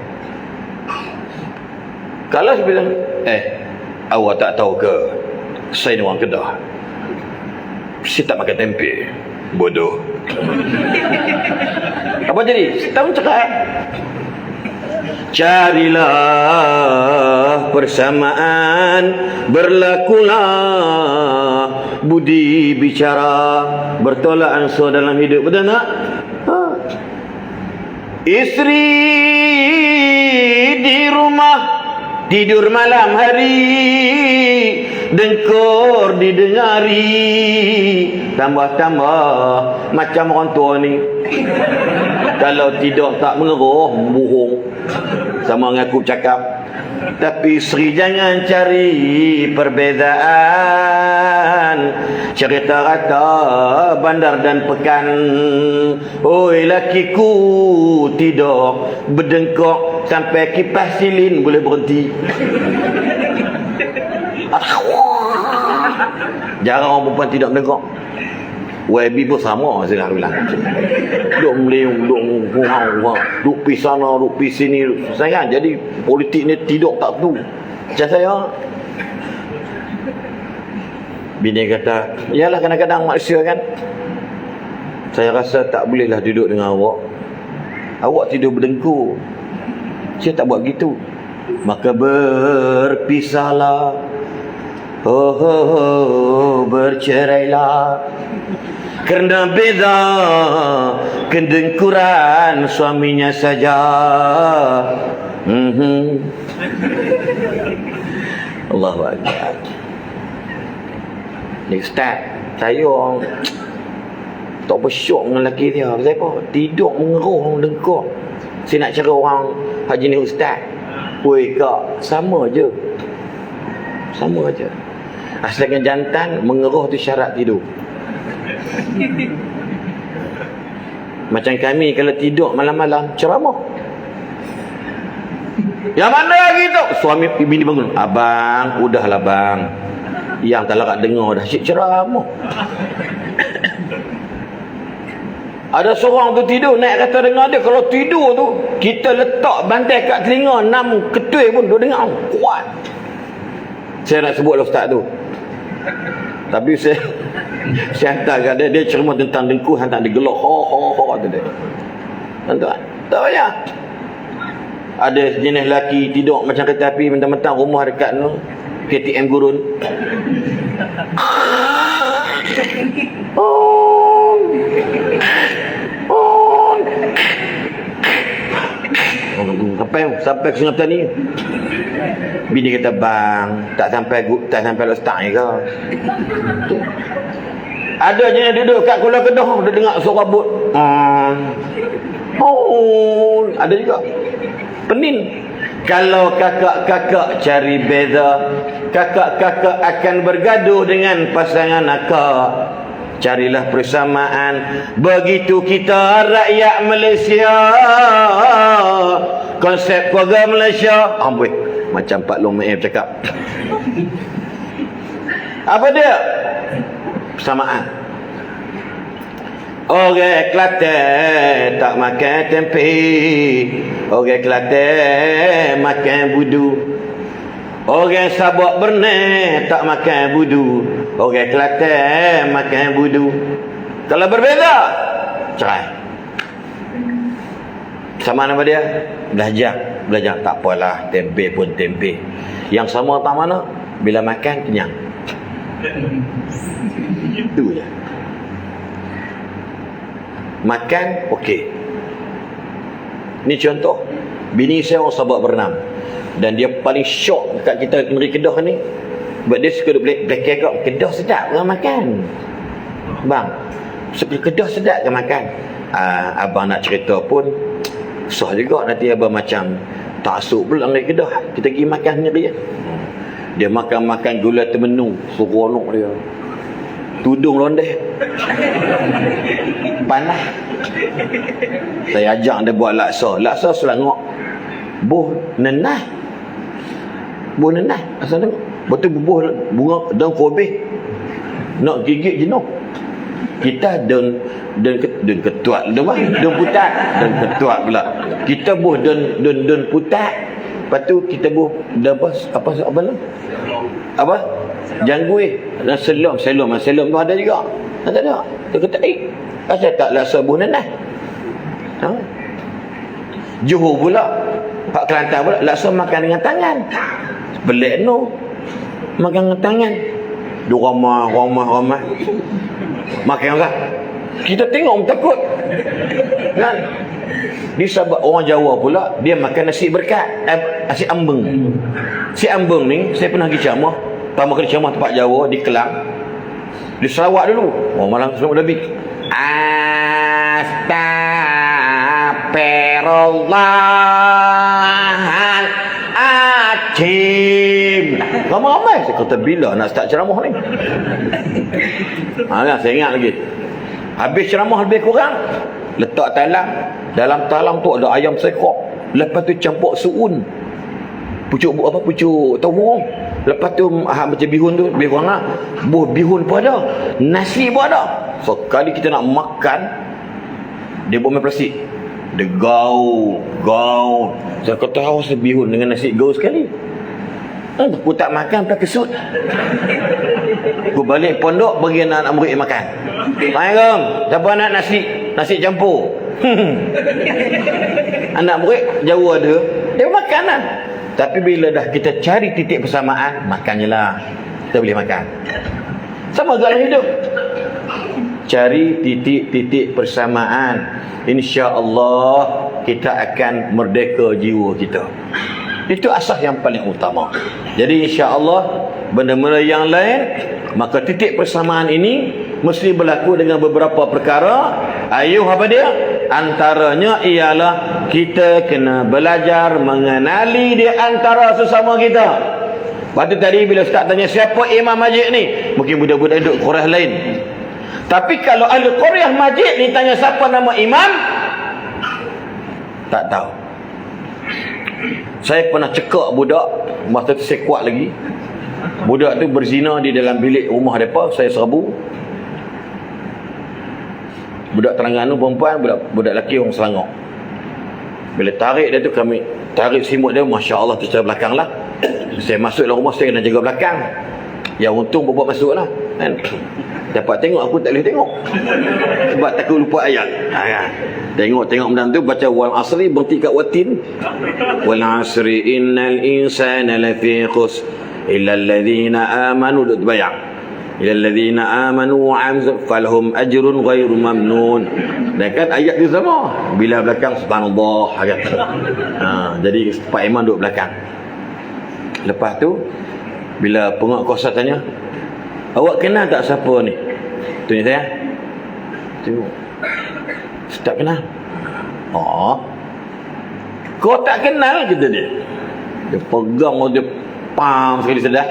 Kalau saya bilang, awak tak tahu ke saya ni orang Kedah, saya tak makan tempe. Bodoh. Apa jadi? Tahu cakap. Carilah persamaan, berlakulah budi bicara, bertolak ansur dalam hidup. Betul tak? Isteri di rumah tidur malam hari, dengkur didengari, tambah-tambah macam orang tua ni. Kalau tidak tak mengeruh, bohong. Sama dengan aku cakap. Tapi Sri jangan cari perbezaan, cerita rata bandar dan pekan. Oi lakiku tidak berdengkok sampai kipas silin boleh berhenti. Jarang orang perempuan tidak berdengkok. YB pun sama saya bilang. Duk meleung, duk ngurang, duk pi sana, duk pi sini. Sayang jadi politik ni tidur tak tu. Macam saya. Bini kata, "Yalah kadang-kadang manusia kan. Saya rasa tak bolehlah duduk dengan awak. Awak tidur berdengkur. Saya tak buat gitu. Maka berpisahlah. Bercerailah. Kerana beza kedengkuran suaminya saja." Allahu Akbar. Ni Ustaz, saya tak bersyok dengan lelaki dia. Saya apa? Tidur mengeruh, dengkur. Saya nak cari orang haji ni Ustaz. Woi kak, sama je. Sama je. Asalkan jantan mengeruh tu syarat tidur. Macam kami kalau tidur malam-malam ceramah. Yang mana lagi tu? Suami bini bangun. Abang, udahlah bang. Yang tak larat dengar dah asyik ceramah. Ada seorang tu tidur naik kata dengar dia. Kalau tidur tu kita letak bantai kat telinga 6 ketui pun dia dengar kuat. Saya nak sebut lah ustaz tu. Tapi saya hantar kat dia. Dia ceramah tentang dengkur, hantar dia gelak. Ho tu dia. Tuan-tuan, tak payah. Ada jenis lelaki tidur macam kereta api, mentang-mentang rumah dekat tu KTM gurun. Sampai ke Sungai Petani. Bini kata, "Bang, tak sampai Ustaz ni ke?" Ada je yang duduk kat Kuala Kedah, dia dengar suara bot. Ada juga. Penin. Kalau kakak-kakak cari beza, kakak-kakak akan bergaduh dengan pasangan akak. Carilah persamaan. Begitu kita rakyat Malaysia. Konsep keluarga Malaysia. Amboi, macam Pak Long Maif cakap. Apa dia? Persamaan. Orang Kelantan tak makan tempe. Orang Kelantan makan budu. Orang Sabak Berneh tak makan budu. Orang Kelantan makan budu. Kalau berbeza, cerai. Sama nama dia? Belajar. Tak apalah, tempe pun tempe. Yang sama tak mana? Bila makan, kenyang. Itu je. Makan, okey. Ni contoh. Bini saya orang Sabak Bernam. Dan dia paling syok dekat kita negeri Kedah ni. Sebab dia suka duduk belakang kat Kedah sedap ke makan? Bang, Kedah sedap ke makan? Abang nak cerita pun susah juga. Nanti abang macam tak asuk pula negeri Kedah. Kita pergi makan sendiri je. Dia makan gula temenu. Seronok dia. Tudung londeh. Panas. Saya ajak dia buat laksa. Laksa selangok. Buh nenah. Asal tengok. Betul bubuh bunga daun kobe. Nak gigit jenuh. Kita daun ketuat. Daun putat. Daun ketuat pula. Kita buh daun putat. Lepas tu kita buh apa tu? Apa? Janggui. Dan selom tu ada juga. Tak ada. Dia kata, asal tak laksa buh nenah. Johor pula, Pak Kelantan pula laksa makan dengan tangan. Pelik no. Makan dengan tangan. Dia ramah. Makan orang. Kita tengok takut. Kan? Disebab orang Jawa pula dia makan nasi berkat, nasi ambeng. Si ambeng ni saya pernah pergi ceramah. Pertama kali ceramah tempat Jawa di Kelang. Di Sarawak dulu. Oh malam semua lebih. Astaghfirullahaladzim. Ramai-ramai. Saya kata bila nak start ceramah ni? Saya ingat lagi. Habis ceramah lebih kurang, letak talam. Dalam talam tu ada ayam sekok. Lepas tu campur suun. Pucuk tahu burung. Lepas tu macam bihun tu, lebih kurang lah. Bihun pun ada. Nasi pun ada. So kali kita nak makan, dia buat main plastik. Dia gaul. Saya kata haus bihun dengan nasi gaul sekali. Aku tak makan tak kesut. Aku balik pondok bagi anak murid makan. Assalamualaikum. Siapa nak nasi campur? Anak murid Jawa ada, dia makan lah. Tapi bila dah kita cari titik persamaan, makannya lah. Kita boleh makan. Sama dalam hidup. Cari titik-titik persamaan. InsyaAllah kita akan merdeka jiwa kita. Itu asas yang paling utama. Jadi insya-Allah benda-benda yang lain, maka titik persamaan ini mesti berlaku dengan beberapa perkara. Ayuh apa dia? Antaranya ialah kita kena belajar mengenali di antara sesama kita. Waktu tadi bila Ustaz tanya siapa Imam Majid ni, mungkin budak-budak duduk Qaryah lain. Tapi kalau ahli Qaryah Majid ni tanya siapa nama imam, tak tahu. Saya pernah cekak budak, masa tu saya kuat lagi. Budak tu berzina di dalam bilik rumah mereka, saya serbu. Budak Terengganu perempuan, budak lelaki orang Selangor. Bila tarik dia tu, kami tarik simut dia, Masya Allah, tu secara belakang lah. Saya masuk dalam rumah, saya kena jaga belakang. Yang untung buat masuk lah kan? Dapat tengok, aku tak boleh tengok sebab takut lupa ayat. Tengok benda tu, baca wal asri, berhenti kat watin. Wal asri innal insana lafi khus illa alladhina amanu, duduk bayang illa alladhina amanu wa amzal falhum ajrun ghairu mamnun. Dan kan ayat tu sama, bila belakang subhanallah kata. Jadi Pak Iman duduk belakang. Lepas tu bila penguat kuasa tanya, awak kenal tak siapa ni? Tanya saya. Tengok. Tak kenal. Oh. Kau tak kenal, kata dia. Dia pegang, dia pam sekali sedah.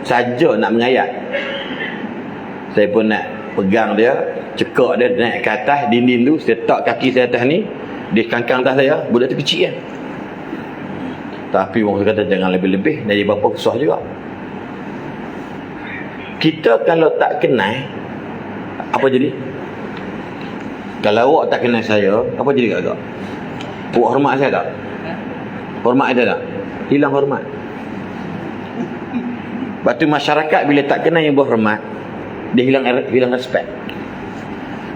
Saja nak mengayat. Saya pun nak pegang dia, cekak dia naik ke atas dinding tu, saya letak kaki saya atas ni, dia kangkang atas saya. Budak tu kecil kan. Tapi orang kata jangan lebih-lebih, jadi bapa kesah juga. Kita kalau tak kenal, apa jadi? Kalau awak tak kenal saya, apa jadi agak? Awak hormat saya tak? Hormat ada tak? Hilang hormat. Lepas tu masyarakat bila tak kenal yang berhormat, dia hilang respect.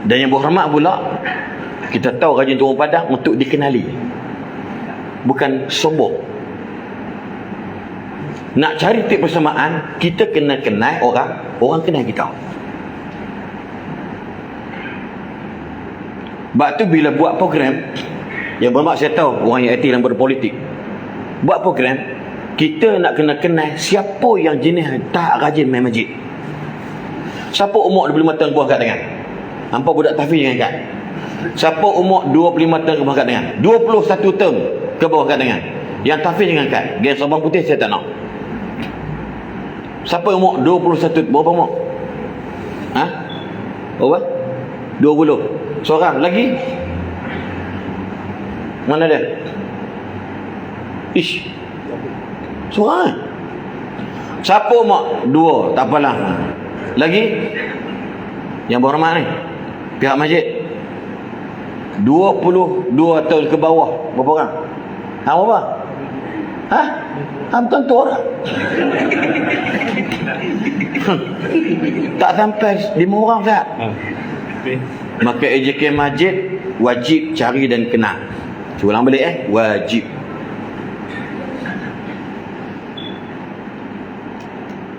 Dan yang berhormat pula, kita tahu rajin turun padang untuk dikenali, bukan sombong. Nak cari titik persamaan, kita kena kenal orang kenal kita. Sebab tu bila buat program, yang bermakna saya tahu orang yang aktif dalam berpolitik, buat program, kita nak kena kenal siapa yang jenis tak rajin main masjid. Siapa umur 25 tahun ke bawah kat tangan? Nampak budak tahfiz jangan kat. Siapa umur 25 tahun ke bawah kat tangan? 21 tahun ke bawah kat tangan? Yang tahfiz jangan kat. Geng Sabang Putih saya tak nak. Siapa umur 21? Berapa umur? Berapa? 20. Seorang lagi? Mana dia? Ish. Seorang. Siapa umur? 2. Tak apalah. Lagi? Yang berhormat ni, pihak masjid. 22 tahun ke bawah. Berapa orang? Berapa? Bukan tu orang. Tak sampai 5 orang tak? Maka AJK masjid wajib cari dan kenal. Ulang balik wajib.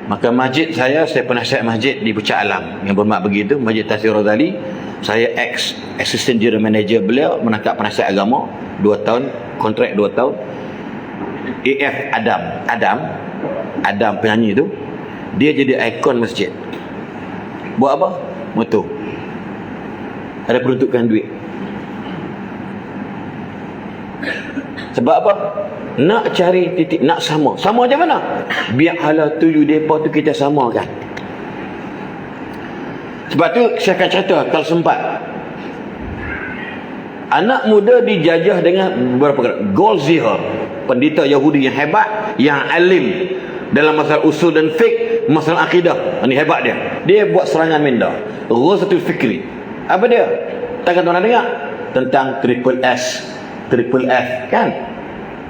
Maka masjid saya penasihat masjid di Puncak Alam yang bermak begitu, Masjid Tasir Razali. Saya Assistant General Manager beliau, menangkap penasihat agama 2 tahun, kontrak 2 tahun. AF Adam penyanyi tu, dia jadi ikon masjid. Buat apa? Motor. Ada peruntukan duit. Sebab apa? Nak cari titik, nak sama. Sama macam mana? Biar hala tuju depa tu kita samakan. Sebab tu saya akan cerita kalau sempat. Anak muda dijajah dengan beberapa perkara. Goldziher, pendeta Yahudi yang hebat, yang alim dalam masalah usul dan fiqh, masalah akidah. Ini hebat dia. Dia buat serangan minda. Ghazatul Fikri. Apa dia? Takkan tuan dengar tentang triple S, triple F kan?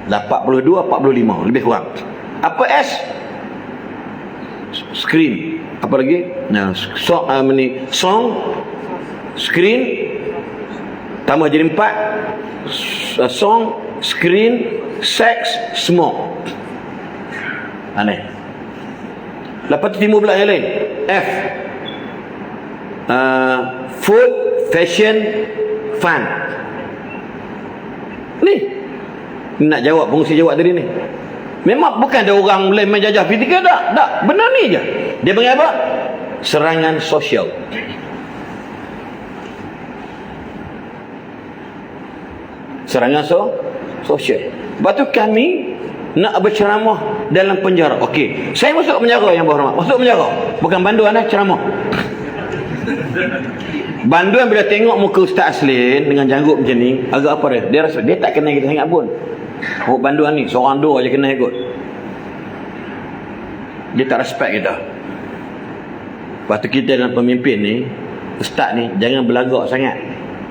42, 45 lebih kurang. Apa S? Screen. Apa lagi? Nah, song, screen, tambah jadi 4. Song, screen, sex, smoke. Aneh. Lepas tu timbul pula yang lain. F. Food, fashion, fun. Ni nak jawab, pengusi jawab tadi ni. Memang bukan ada orang lain menjajah fizikal, tak. Benar ni je. Dia panggil apa? Serangan sosial. Serangan sosial. Sebab tu kami nak berceramah dalam penjara. Okey, saya masuk penjara yang berhormat. Masuk penjara. Bukan banduan ceramah. Banduan bila tengok muka Ustaz Aslin dengan janggut macam ni, agak apa dia? Dia rasa dia tak kenal kita sangat pun. Oh, banduan ni seorang dua aja kena ikut. Dia tak respect kita. Lepas tu kita dalam pemimpin ni, ustaz ni jangan belagak sangat.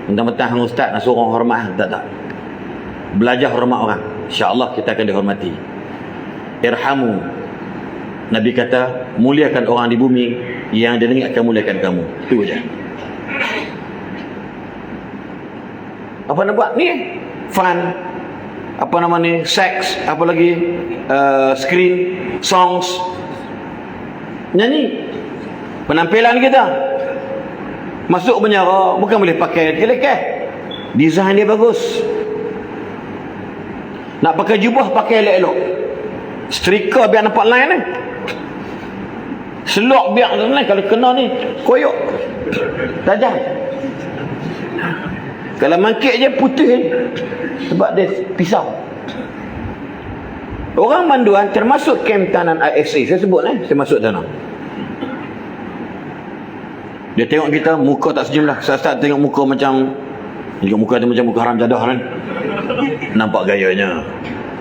Mentang-mentang hang ustaz nak suruh hormat, tak. Belajar hormat orang. Insya-Allah kita akan dihormati. Irhamu. Nabi kata, muliakan orang di bumi, yang dia dengar akan muliakan kamu. Itu aja. Apa nak buat ni? Fun. Apa nama ni? Seks. Apa lagi? Screen. Songs. Nyanyi. Penampilan kita. Masuk penjara bukan boleh pakai lekeh. Design dia bagus. Nak pakai jubah, pakai elok-elok. Setrika biar nampak line ni. Selok biar line. Kalau kena ni koyok, tajam. Kalau mangkit je putih ni. Sebab dia pisau. Orang banduan termasuk kem tahanan ISA. Saya sebut saya masuk sana. Dia tengok kita, muka tak senyum lah. Saat-saat tengok muka macam, tengok muka tu macam muka haram jadah kan. Nampak gayanya.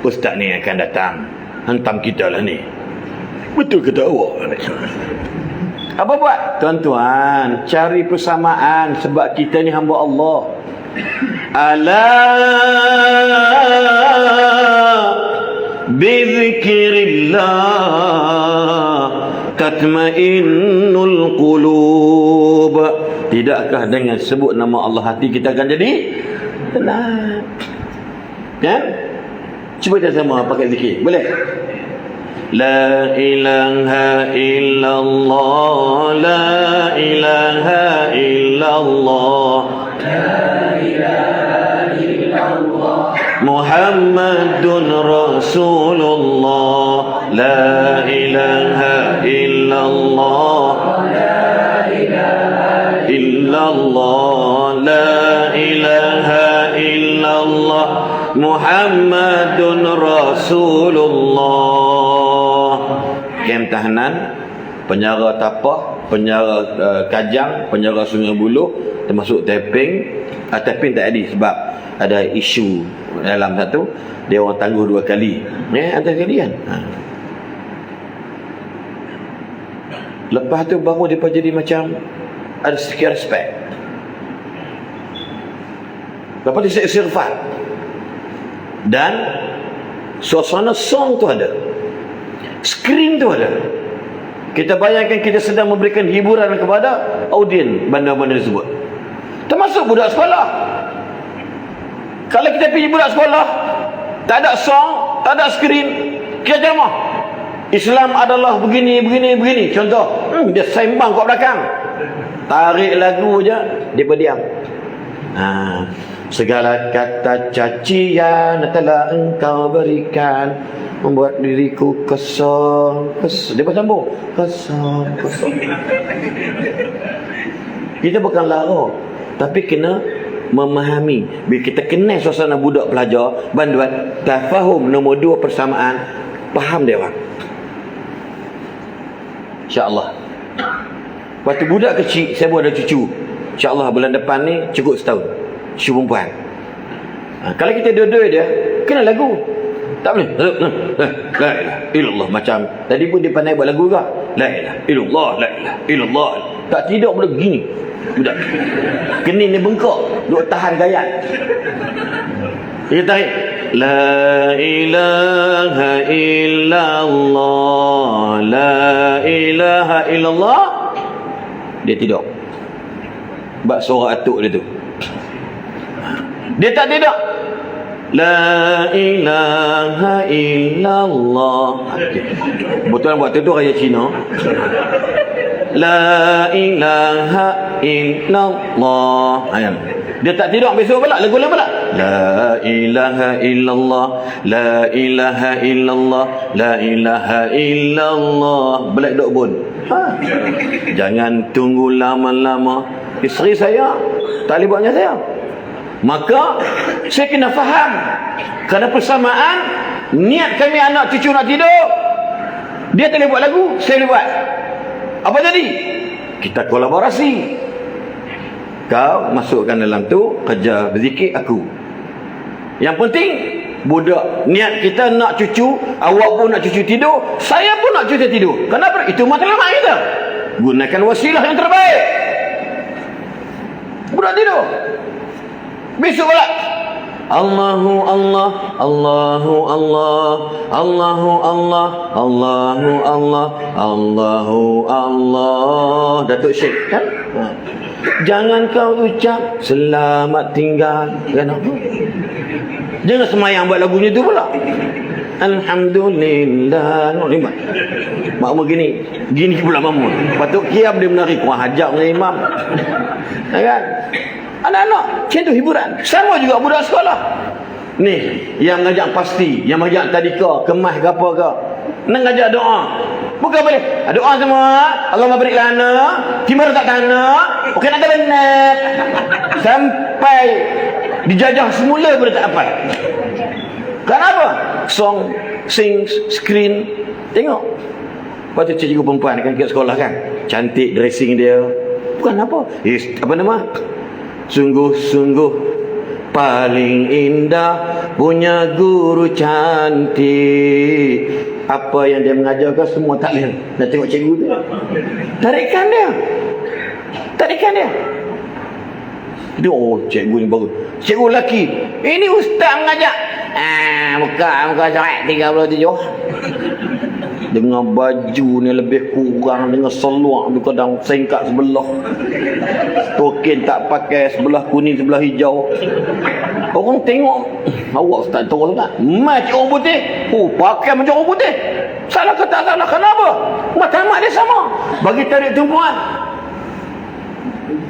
Ustaz ni akan datang, hantam kita lah ni. Betul kata awak. Apa buat? Tuan-tuan, cari persamaan. Sebab kita ni hamba Allah. Ala bizikrillah tatmainnul qulub. Tidakkah dengan sebut nama Allah hati kita akan jadi tenang? Kan? Cuba kita sama pakai zikir. Boleh? La ilaha illallah, la ilaha illallah, la ilaha illallah, Muhammadun Rasulullah, la ilaha illallah, la ilaha illallah, la ilaha illallah, Muhammadun Rasulullah. Kem tahanan, penjara Tapah, penjara Kajang, penjara Sungai Buloh, termasuk Taiping. Taiping tak ada sebab ada isu dalam satu, dia orang tangguh 2 kali. Atas kali kan. Lepas tu baru dia jadi macam ada sikit respect. Lepas tu saya istighfar. Dan suasana song tu ada, skrin tu ada. Kita bayangkan kita sedang memberikan hiburan kepada audien benda-benda tersebut, termasuk budak sekolah. Kalau kita pergi budak sekolah, tak ada song, tak ada skrin, kita ceramah Islam adalah begini. Contoh, dia sembang kat belakang. tarik lagu je, dia berdiam. Segala kata cacian telah engkau berikan, membuat diriku kesal. Dia bersambung, kesal. Kita bukan lara, tapi kena memahami. Bila kita kenal suasana budak pelajar, banduan, tafahum nombor 2 persamaan, faham dia orang. InsyaAllah. Waktu budak kecil, saya buat ada cucu. InsyaAllah bulan depan ni cukup setahun. Cucu perempuan. Kalau kita dua-dua dia, kena lagu. Tak boleh. La ilaha illallah. Macam tadi pun dia pandai buat lagu juga. La ilaha illallah, la ilaha illallah. Tak tidur boleh gini. Budak. Kening dia bengkak. Duk tahan gayat. Dia tarik. La ilaha illallah, la ilaha illallah. Dia tidur. Bab suara atuk dia tu. Dia tak tidur. La ilaha illallah. Betul buat tu raya Cina. La ilaha illallah. Dia tak tidur besok pula lagu lain pula. La ilaha illallah, la ilaha illallah, la ilaha illallah. Belak dok bun. Jangan tunggu lama-lama. Isteri saya tak boleh buatnya saya. Maka saya kena faham, kerana persamaan niat kami anak cucu nak tidur, dia tak boleh buat lagu, saya boleh buat. Apa jadi? Kita kolaborasi. Kau masukkan dalam tu, kerja berzikir aku. Yang penting budak niat kita nak cucu, awak pun nak cucu tidur, saya pun nak cucu tidur. Kenapa? Itu matlamat kita. Gunakan wasilah yang terbaik. Budak tidur. Besok pula Allahu Allah, Allahu Allah, Allahu Allah, Allahu Allah, Allahu Allah. Datuk Syekh kan? Jangan kau ucap selamat tinggal. Kenapa? Jangan semayang buat lagunya tu pula. Alhamdulillah. Makmum gini pula makmum. Patut kiam dia menari kurang hajak dengan imam. Kan? Anak-anak macam tu hiburan. Sama juga budak sekolah. Ni yang ngajak pasti, yang ngajak tadika, kemas ke apa ke, nak ngajak doa. Bukan boleh doa semua, Allah memberi lana, timur tak tanah, okey nak benar. Sampai dijajah semula pun tak apa. Kenapa? Song, sing, screen, tengok. Lepas tu cikgu perempuan kan kat sekolah kan, cantik dressing dia. Bukan apa? Apa nama? Sungguh-sungguh paling indah punya guru cantik. Apa yang dia mengajarkan semua tak boleh. Nak tengok cikgu tu. Tarikan dia. Dia cikgu ni bagus. Cikgu lelaki. Ini ustaz mengajar. Muka corek 37. Dengan baju ni lebih kurang, dengan seluar tu kadang singkat sebelah, token tak pakai, sebelah kuning sebelah hijau. Orang tengok, awak tak tahu tak? Macam orang putih. Pakai macam orang putih. Salah ke tak salah? Kenapa? Matlamat dia sama. Bagi tarik tumpuan.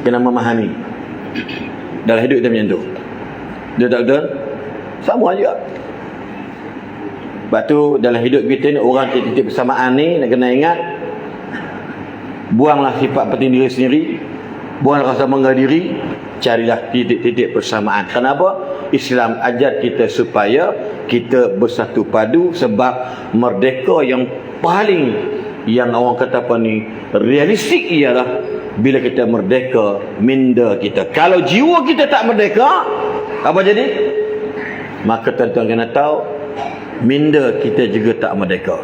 Kena memahami. Dalam hidup kita macam tu. Dia tak betul? Sama juga. Sebab tu dalam hidup kita ni, orang titik-titik persamaan ni nak kena ingat, buanglah sifat penting diri sendiri, buanglah rasa bangga diri, carilah titik-titik persamaan. Kenapa? Islam ajar kita supaya kita bersatu padu, sebab merdeka yang paling, yang orang kata apa ni, realistik ialah bila kita merdeka minda kita. Kalau jiwa kita tak merdeka, apa jadi? Maka tuan-tuan kena tahu, minda kita juga tak merdeka.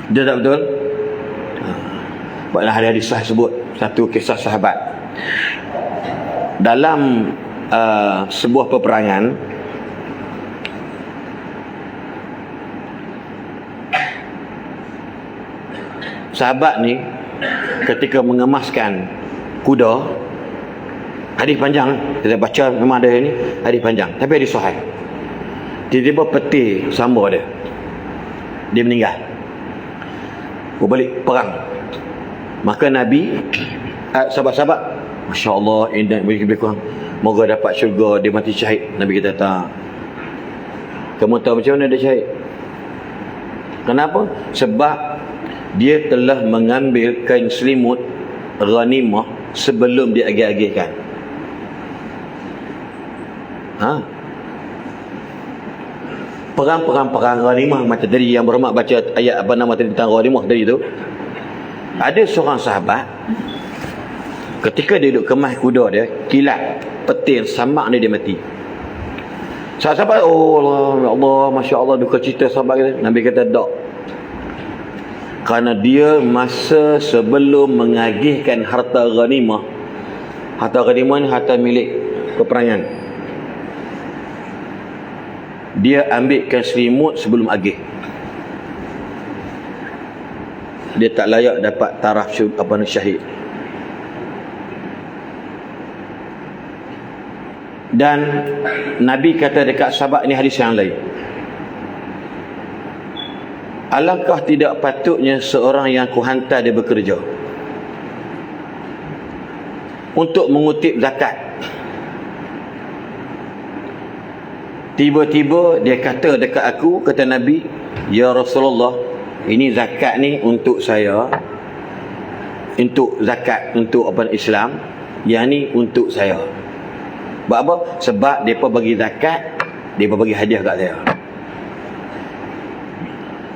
Dia tak betul? Buatlah hari-hari sahih sebut satu kisah sahabat. Dalam sebuah peperangan, sahabat ni ketika mengemaskan kuda, hadis panjang, kita baca memang ada ni, hadis panjang, tapi hadis sahih. Tiba-tiba peti samba dia meninggal. Balik perang. Maka Nabi, sahabat-sahabat, Masya Allah, indah lebih kurang, moga dapat syurga, dia mati syahid. Nabi kata, tak. Kamu tahu macam mana dia syahid? Kenapa? Sebab dia telah mengambil kain selimut ghanimah sebelum dia agih-agihkan. Perang ghanimah macam tadi yang berhormat baca ayat apa nama tentang ghanimah tadi tu. Ada seorang sahabat ketika dia duduk kemas kuda dia, kilat petir samak dia mati. Sahabat, oh Allah, ya Allah, Masya Allah, duka cita sahabat kita. Nabi kata, tak. Kerana dia masa sebelum mengagihkan harta ghanimah. Harta ghanimah ni harta milik peperangan. Dia ambilkan selimut sebelum agih. Dia tak layak dapat taraf syahid. Dan Nabi kata dekat sahabat ni hadis yang lain, alangkah tidak patutnya seorang yang ku hantar dia bekerja untuk mengutip zakat, tiba-tiba dia kata dekat aku, kata Nabi, ya Rasulullah, ini zakat ni untuk saya, untuk zakat, untuk apa Islam, yang ni untuk saya. Sebab apa? Sebab mereka bagi zakat, mereka bagi hadiah kat saya.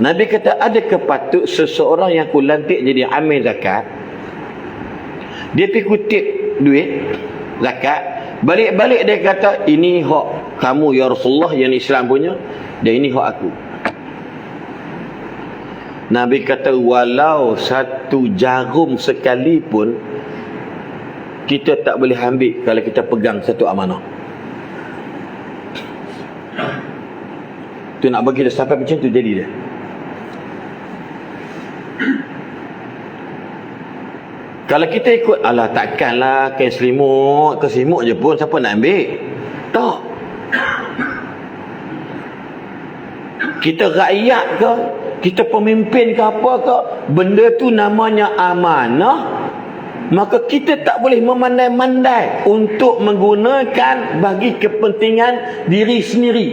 Nabi kata, adakah patut seseorang yang ku lantik jadi amil zakat, dia pergi kutip duit zakat, balik-balik dia kata, ini hak kamu ya Rasulullah, yang Islam punya, dan ini hak aku. Nabi kata, walau satu jarum sekalipun kita tak boleh ambil kalau kita pegang satu amanah. Tu nak bagi dia sampai macam tu jadi dia. Kalau kita ikut, alah takkanlah kain selimut, ke selimut je pun siapa nak ambil? Tak. Kita rakyat ke, kita pemimpin ke apa ke, benda tu namanya amanah. Maka kita tak boleh memandai-mandai untuk menggunakan bagi kepentingan diri sendiri.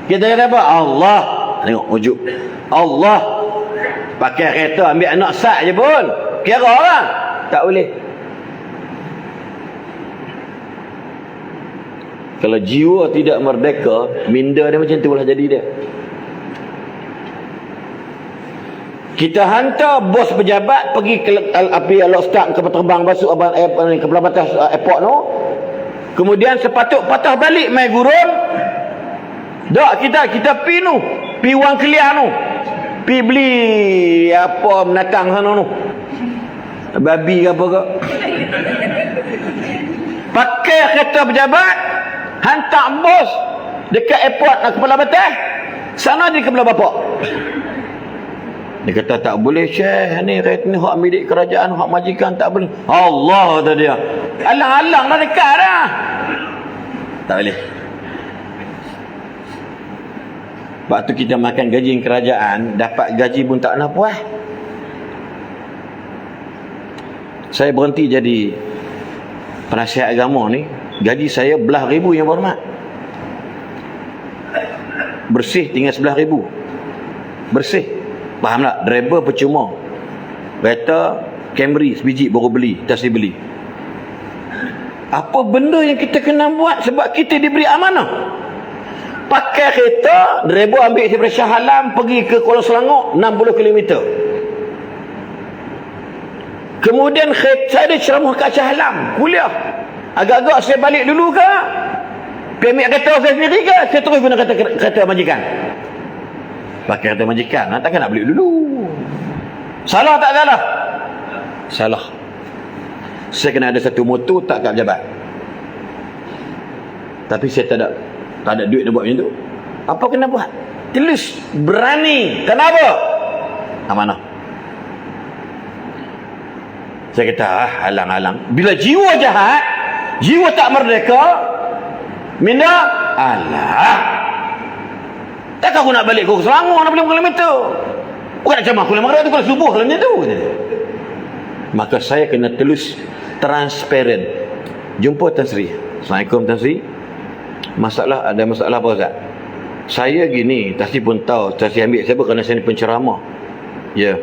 Kita kata apa? Allah. Tengok wujud Allah. Pakai kereta ambil anak sat je pun, kira orang. Tak boleh. Kalau jiwa tidak merdeka, minda dia macam tu lah jadi dia. Kita hantar bos pejabat pergi ke api start kapal terbang masuk ke batas airport tu. Kemudian sepatut patah balik mai gurun. Dak kita pi nu, pi wang kelia nu. Pi beli apa menatang sana tu. Babi ke apa ke. Pakai kereta pejabat, hantar bos dekat airport kepala batas. Sana di kepala bapak. Dia kata tak boleh Syekh, ni kereta ni hak milik kerajaan, hak majikan, tak boleh. Allah kata dia. Alang-alang dah dekat dah. Tak boleh. Sebab tu kita makan gaji kerajaan, dapat gaji pun tak nak puas. Saya berhenti jadi penasihat agama ni, gaji saya belah ribu yang berhormat. Bersih tinggal 11,000. Bersih. Faham tak? Driver percuma. Kereta Camry sebiji baru beli, tak saya beli. Apa benda yang kita kena buat sebab kita diberi amanah? Pakai kereta, driver ambil daripada Shah Alam pergi ke Kuala Selangor 60 km. Kemudian saya ada ceramah kat Shah Alam, kuliah. Agak-agak saya balik dulu ke? Pergi ambil kereta saya sendiri ke? Saya terus guna kereta majikan. Pakai kereta majikan, takkan nak beli dulu. Salah tak salah? Salah. Saya kena ada satu motor tak kat pejabat. Tapi saya tak ada duit nak buat macam tu. Apa kena buat? Tulis berani. Kenapa? Amanah. Saya kata, alang-alang. Bila jiwa jahat, jiwa tak merdeka, minda, alah. Takkan aku nak balik ke Selangor 60 km. Bukan nak camah aku 500 tu kalau subuh kalau macam tu. maka saya kena tulis transparent. Jumpa Tan Sri. Assalamualaikum Tan Sri. Ada masalah apa Ustaz? Saya gini, Tan Sri pun tahu, Tan Sri ambil siapa kerana saya ni penceramah. Ya.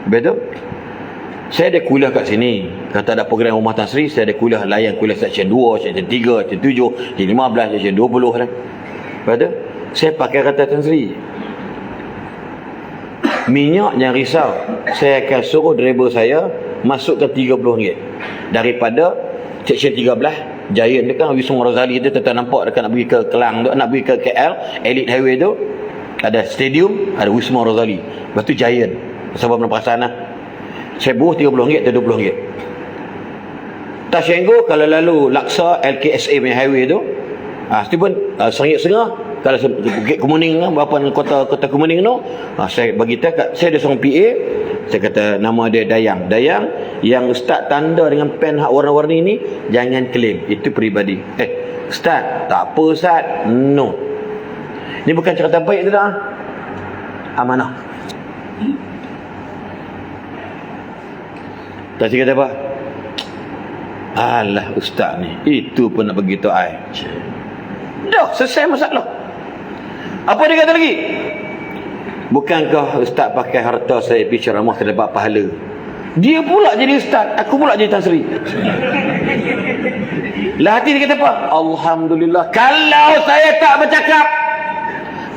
Betul? Saya ada kuliah kat sini. Kata ada program rumah Tan Sri, saya ada kuliah layan kuliah section 2, section 3, section 7, section 15, section 20 dah. Betul? Saya pakai kata Tan Sri. Minyak jangan risau. Saya akan suruh driver saya masukkan RM30 daripada section 13 Giant dekat Wisma Razali tu, tuan nampak dekat nak pergi ke Kelang tu, nak pergi ke KL Elite Highway tu ada stadium, ada Wisma Razali. Lepas tu Giant. Sebab perasaan lah. Saya buruh RM30 atau RM20. Tashenggo kalau lalu Laksa LKSA punya highway tu, itu pun RM1.50. Kalau Bukit Kemuning, berapa kota Kemuning tu, saya bagi tahu, saya ada seorang PA, saya kata nama dia Dayang. Dayang yang Ustaz tanda dengan pen hak warna-warni ni jangan claim, itu peribadi. Ustaz, tak apa Ustaz. No. Ni bukan cerita baik tu dah. Amanah. Tak cakap apa? Alah Ustaz ni, itu pun nak begitu ai. Dah selesai masalah. Apa dia kata lagi? Bukankah Ustaz pakai harta saya pergi ceramah saya dapat pahala? Dia pula jadi Ustaz, aku pula jadi Tan Sri. Lah hati dia kata apa? Alhamdulillah. Kalau saya tak bercakap,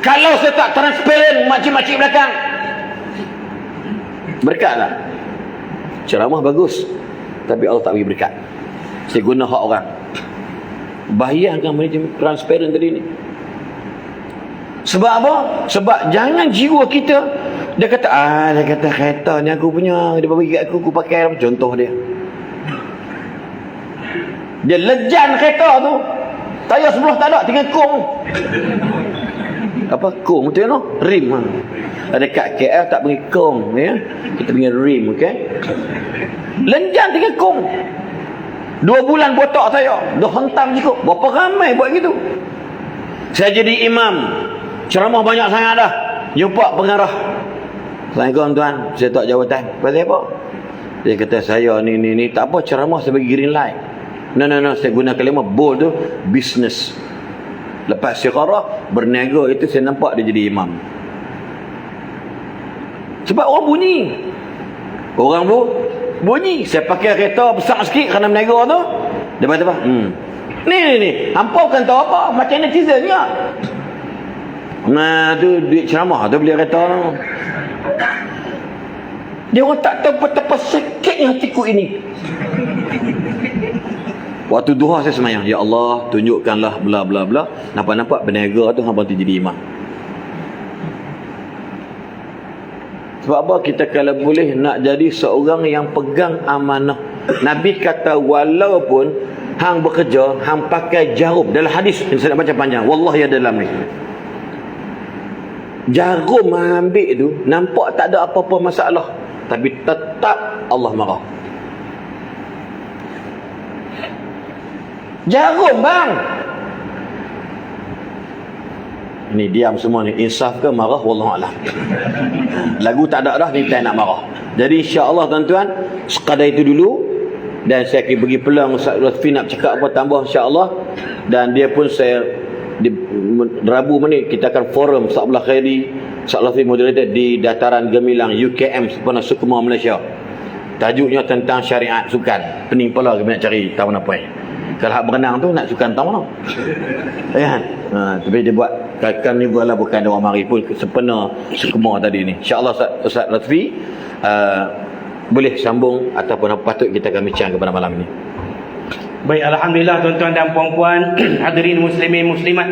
kalau saya tak transparent makcik-makcik belakang, berkat lah. Ceramah bagus, tapi Allah tak bagi berkat. Saya guna hak orang. Bayangkan macam transparent tadi ni. Sebab apa? Sebab jangan jiwa kita. Dia kata, dia kata kereta ni aku punya, dia bagi kat aku pakai. Contoh dia. Dia lejan kereta tu. Tayar sebelah tak ada, tinggal kong. Apa? Kong betul no? Rim. Ada kat KL tak panggil kong, ya. Kita panggil rim, okey? Lenjan tinggal kong. 2 bulan botak saya. Dah hentam cukup. Berapa ramai buat gitu? Saya jadi imam. Ceramah banyak sangat dah. Jumpa pengarah. Assalamualaikum tuan. Saya tak jawatan. Pasal apa? Dia kata saya ni. Tak apa ceramah saya bagi green light. No. Saya guna kalimah bold tu. Business. Lepas syarah berniaga itu saya nampak dia jadi imam. Sebab orang bunyi. Orang bunyi. Saya pakai kereta besar sikit kerana berniaga tu. Dia kata apa? Ni. Hampa bukan tahu apa. Macam netizen ni lah. Tu duit ceramah tu beli kereta tu. Dia orang tak tahu betapa sakitnya hatiku ini. Waktu duha saya semayang, ya Allah tunjukkanlah bla bla bla. Nampak berniaga tu hampa tu jadi imam. Sebab apa? Kita kalau boleh nak jadi seorang yang pegang amanah. Nabi kata walaupun hang bekerja, hang pakai jarum. Dalam hadis yang saya nak baca panjang, wallahi ada dalam ni. Jarum ambil tu nampak tak ada apa-apa masalah, tapi tetap Allah marah. Jarum bang. Ini diam semua ni. Insaf ke marah? Wallahualam. Lagu tak ada dah, ni tak nak marah. Jadi insya-Allah tuan-tuan, sekadar itu dulu. Dan saya akan bagi peluang Ustaz Lutfi nak cakap apa tambah insya-Allah. Dan dia pun saya di Rabu ni kita akan forum Sa'bullah Khairi, Ustaz Lutfi moderator di Dataran Gemilang UKM Sempena Sukma Malaysia. Tajuknya tentang syariat sukan. Pening pula kita nak cari tahu apa ni. Kalau hak berenang tu nak sukan tahu mana. Ya kan? Tapi dia buat carnival lah, bukan ada orang mari pun Sempena Sukma tadi ni. Insya-Allah Ustaz Lutfi boleh sambung ataupun apa patut kita akan bincang kepada malam ini. Baik, alhamdulillah tuan-tuan dan puan-puan, hadirin muslimin muslimat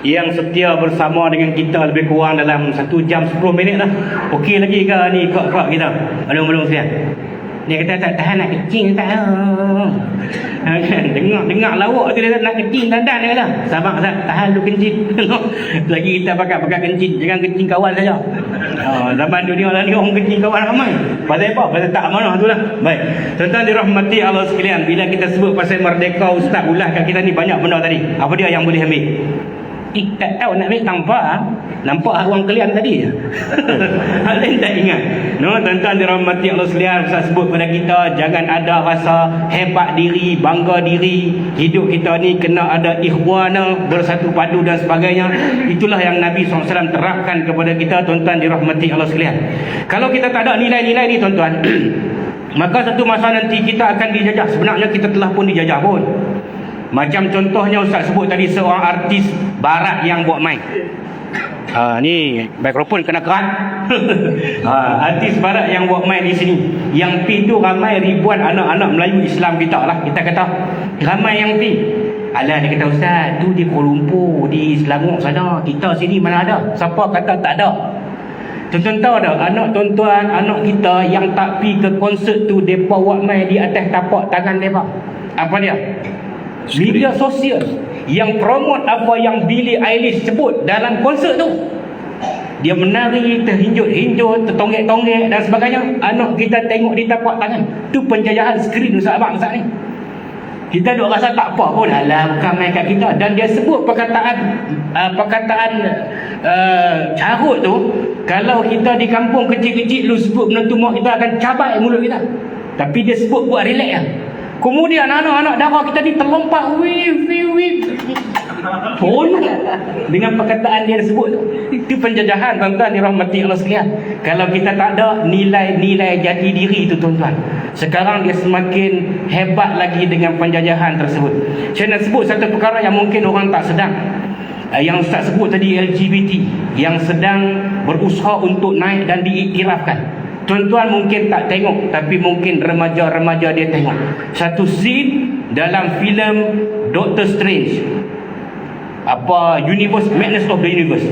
yang setia bersama dengan kita lebih kurang dalam 1 jam 10 minit dah. Okey lagi ke ni kok kita? Belum sekalian. Dia kata tak tahan nak kecing tak. Dengar lawak tu dia nak kecing dandan dia kata. Sabar tahan lu kencing. Lagi kita pakai kencing, jangan kencing kawan saja. Zaman dunia lah ni orang kencing kawan ramai. Pasal apa? Pasal tak amanah tu lah. Baik. Tuan-tuan dirahmati Allah sekalian, bila kita sebut pasal merdeka, Ustaz ulahkan kita ni banyak benda tadi. Apa dia yang boleh ambil? Tak tahu nak ambil tanpa nampak orang kalian tadi. Kalian tak ingat. No, tuan-tuan dirahmati Allah sekalian, Ustaz sebut pada kita jangan ada rasa hebat diri, bangga diri. Hidup kita ni kena ada ikhwana, bersatu padu dan sebagainya. Itulah yang Nabi SAW terapkan kepada kita, tuan-tuan dirahmati Allah sekalian. Kalau kita tak ada nilai-nilai ni tuan-tuan, maka satu masa nanti kita akan dijajah. Sebenarnya kita telah pun dijajah pun. Macam contohnya Ustaz sebut tadi, seorang artis barat yang buat mic. Ni mikrofon kena kerat. Artis barat yang buat mic di sini, yang pi tu ramai ribuan anak-anak Melayu Islam kita lah, kita kata ramai yang pi. Alah, dia kata Ustaz tu di Kuala Lumpur, di Selangor sana, kita sini mana ada. Siapa kata tak ada? Tuan-tuan tahu tak, anak tuan-tuan, anak kita yang tak pi ke konsert tu, mereka buat mic di atas tapak tangan mereka. Apa dia? Media sosial yang promote apa yang Billie Eilish sebut dalam konsert tu. Dia menari, terhinjut-hinjut, tertonggek-tonggek dan sebagainya. Anak kita tengok di tapak tangan. Tu penjajahan skrin Ustaz Abang Ustaz ni. Kita duk rasa tak apa pun. Alah, bukan main kat kita. Dan dia sebut perkataan carut tu. Kalau kita di kampung kecil-kecil lu sebut benda tu, mak kita akan cabai mulut kita. Tapi dia sebut buat relax lah. Kemudian anak-anak darah kita ni terlompat pun dengan perkataan dia sebut tu. Itu penjajahan tuan-tuan dirahmati Allah sekalian. Kalau kita tak ada nilai-nilai jati diri tu tuan-tuan, sekarang dia semakin hebat lagi dengan penjajahan tersebut. Saya nak sebut satu perkara yang mungkin orang tak sedang. Yang Ustaz sebut tadi, LGBT yang sedang berusaha untuk naik dan diiktirafkan. Tuan-tuan mungkin tak tengok, tapi mungkin remaja-remaja dia tengok satu scene dalam filem Doctor Strange, Madness of the Universe.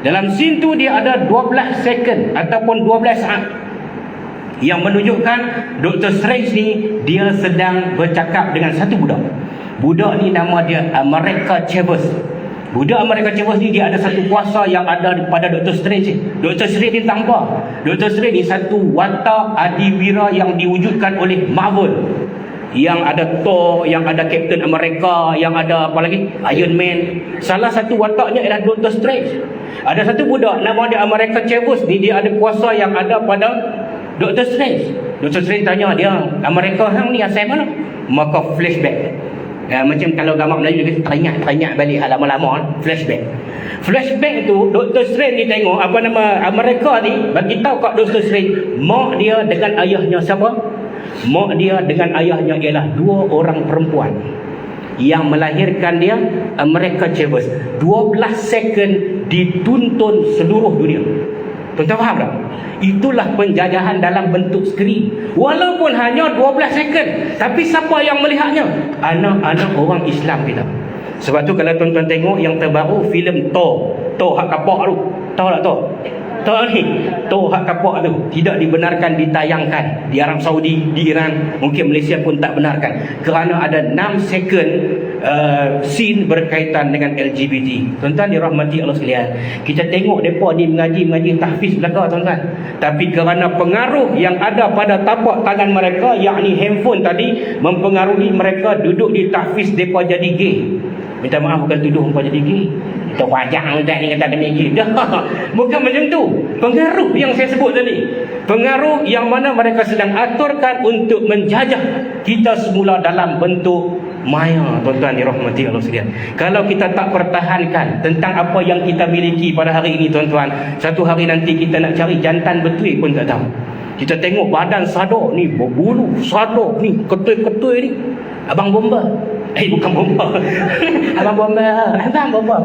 Dalam scene tu dia ada 12 second ataupun 12 saat yang menunjukkan Doctor Strange ni dia sedang bercakap dengan satu budak. Budak ni nama dia America Chavez. Budak America Chavez ni dia ada satu kuasa yang ada pada Doctor Strange ni. Doctor Strange ni tanpa. Doctor Strange ni satu watak adiwira yang diwujudkan oleh Marvel. Yang ada Thor, yang ada Captain America, yang ada apa lagi? Iron Man. Salah satu wataknya ialah Doctor Strange. Ada satu budak nama dia America Chavez ni, dia ada kuasa yang ada pada Doctor Strange. Doctor Strange tanya dia, America hang ni asal mana? Maka flashback. Macam kalau gambar Melayu dia teringat balik hal lama-lama. Flashback tu Doctor Strange ni tengok apa nama Amerika ni bagi tahu kat Doctor Strange, mak dia dengan ayahnya siapa? Mak dia dengan ayahnya ialah dua orang perempuan yang melahirkan dia, America Chavez. 12 second dituntun seluruh dunia. Tuan-tuan faham tak? Itulah penjajahan dalam bentuk skrin. Walaupun hanya 12 second, tapi siapa yang melihatnya? Anak-anak orang Islam kita. Sebab tu kalau tuan-tuan tengok yang terbaru filem Thor hak kapak tu. Tahu tak Thor? Thor ni, Thor hak kapak tu tidak dibenarkan ditayangkan di Arab Saudi, di Iran, mungkin Malaysia pun tak benarkan kerana ada 6 second scene berkaitan dengan LGBT. Tuan-tuan dirahmati Allah sekalian, kita tengok mereka ni mengaji tahfiz belaka tuan-tuan, tapi kerana pengaruh yang ada pada tapak tangan mereka, yakni handphone tadi, mempengaruhi mereka duduk di tahfiz, mereka jadi gay. Minta maaf, bukan tuduh mereka jadi gay. Kita wajah ustaz ni kata demi gay. Bukan macam tu. Pengaruh yang saya sebut tadi, pengaruh yang mana mereka sedang aturkan untuk menjajah kita semula dalam bentuk maya. Tuan-tuan dirahmati Allah sekalian, kalau kita tak pertahankan tentang apa yang kita miliki pada hari ini tuan-tuan, satu hari nanti kita nak cari jantan betul pun tak tahu. Kita tengok badan sadar ni, berbulu sadar ni, ketui-ketui ni, abang bomba. Bukan bomba. Abang bomba.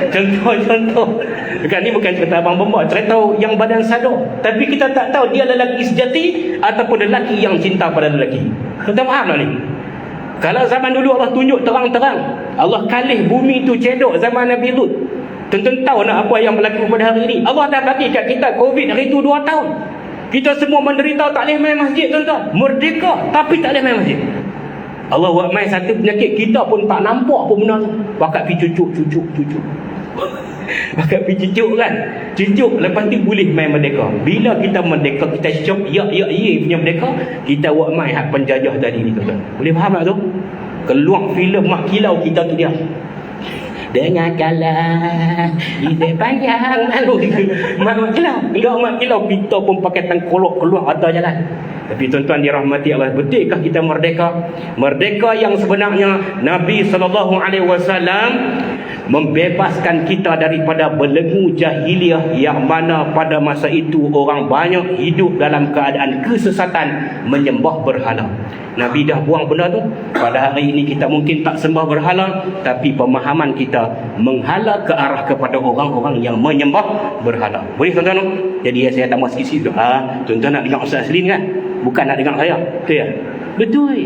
Contoh. Dekat ni bukan cerita abang bomba, cerita yang badan sadar, tapi kita tak tahu dia lelaki sejati ataupun lelaki yang cinta pada lelaki. Kita faham tak ni? Kalau zaman dulu Allah tunjuk terang-terang, Allah kalih bumi tu cedok zaman Nabi Lut. Tuan-tuan tahu nak apa yang berlaku pada hari ini? Allah dah bagi kat kita COVID hari tu 2 tahun. Kita semua menderita, tak boleh main masjid tuan-tuan. Merdeka tapi tak boleh main masjid. Allah buat main satu penyakit, kita pun tak nampak pun benda tu. Bakat pergi cucuk. Bakat pergi cucuk kan. Cucuk, lepas tu boleh main merdeka. Bila kita merdeka, kita syok, ya punya merdeka, kita buat main hak penjajah tadi ni tuan-tuan. Boleh faham tak tu? Keluar filem mak kilau kita tu dia. dengan kalah di sepanjang lalu mak kilau kita pun pakai tengkolok keluar atau jalan. Tapi tuan-tuan dirahmati Allah, betulkah kita merdeka? Merdeka yang sebenarnya Nabi SAW membebaskan kita daripada belenggu jahiliah yang mana pada masa itu orang banyak hidup dalam keadaan kesesatan menyembah berhala. Nabi dah buang benda tu. Pada hari ini kita mungkin tak sembah berhala, tapi pemahaman kita menghala ke arah kepada orang-orang yang menyembah berhala. Boleh tuan-tuan? Jadi saya tambah sikit-sikit. Tuan-tuan nak dengar Ustaz Aslin kan? Bukan nak dengar saya. Betul ya? Betul.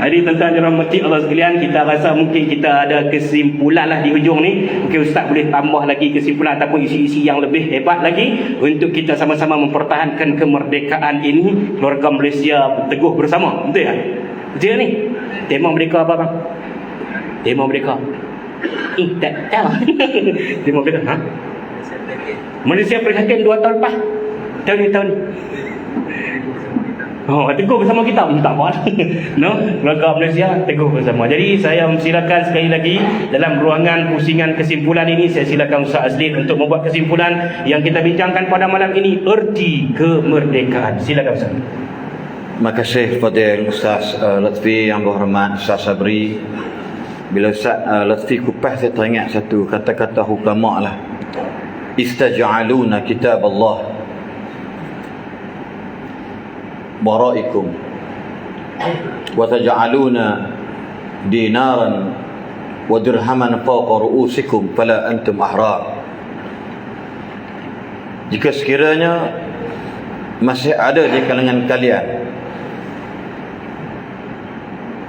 Jadi tuan-tuan dirahmati Allah sekalian, kita rasa mungkin kita ada kesimpulan lah di hujung ni. Mungkin Ustaz boleh tambah lagi kesimpulan ataupun isi-isi yang lebih hebat lagi untuk kita sama-sama mempertahankan kemerdekaan ini. Keluarga Malaysia teguh bersama. Betul ya? Betul ni? Tema mereka apa bang? Tema mereka? Tak tahu. Tema mereka? Ha? Malaysia Perhatian 2 tahun lepas. Tahun ni. Teguh bersama kita. Tak apa. No? Keluarga Malaysia teguh bersama. Jadi saya silakan sekali lagi dalam ruangan pusingan kesimpulan ini, saya silakan Ustaz Aslin untuk membuat kesimpulan yang kita bincangkan pada malam ini, erti kemerdekaan. Silakan Ustaz. Terima kasih kepada Ustaz Lutfi yang berhormat, Ustaz Sabri. Bila Ustaz Lutfi kupas, saya teringat satu kata-kata hukama lah. Istaj'aluna kitab Allah waraikum wa taj'aluna dinaran wa dirhaman fawqa ru'usikum fala antum ahrar. Jika sekiranya masih ada di kalangan kalian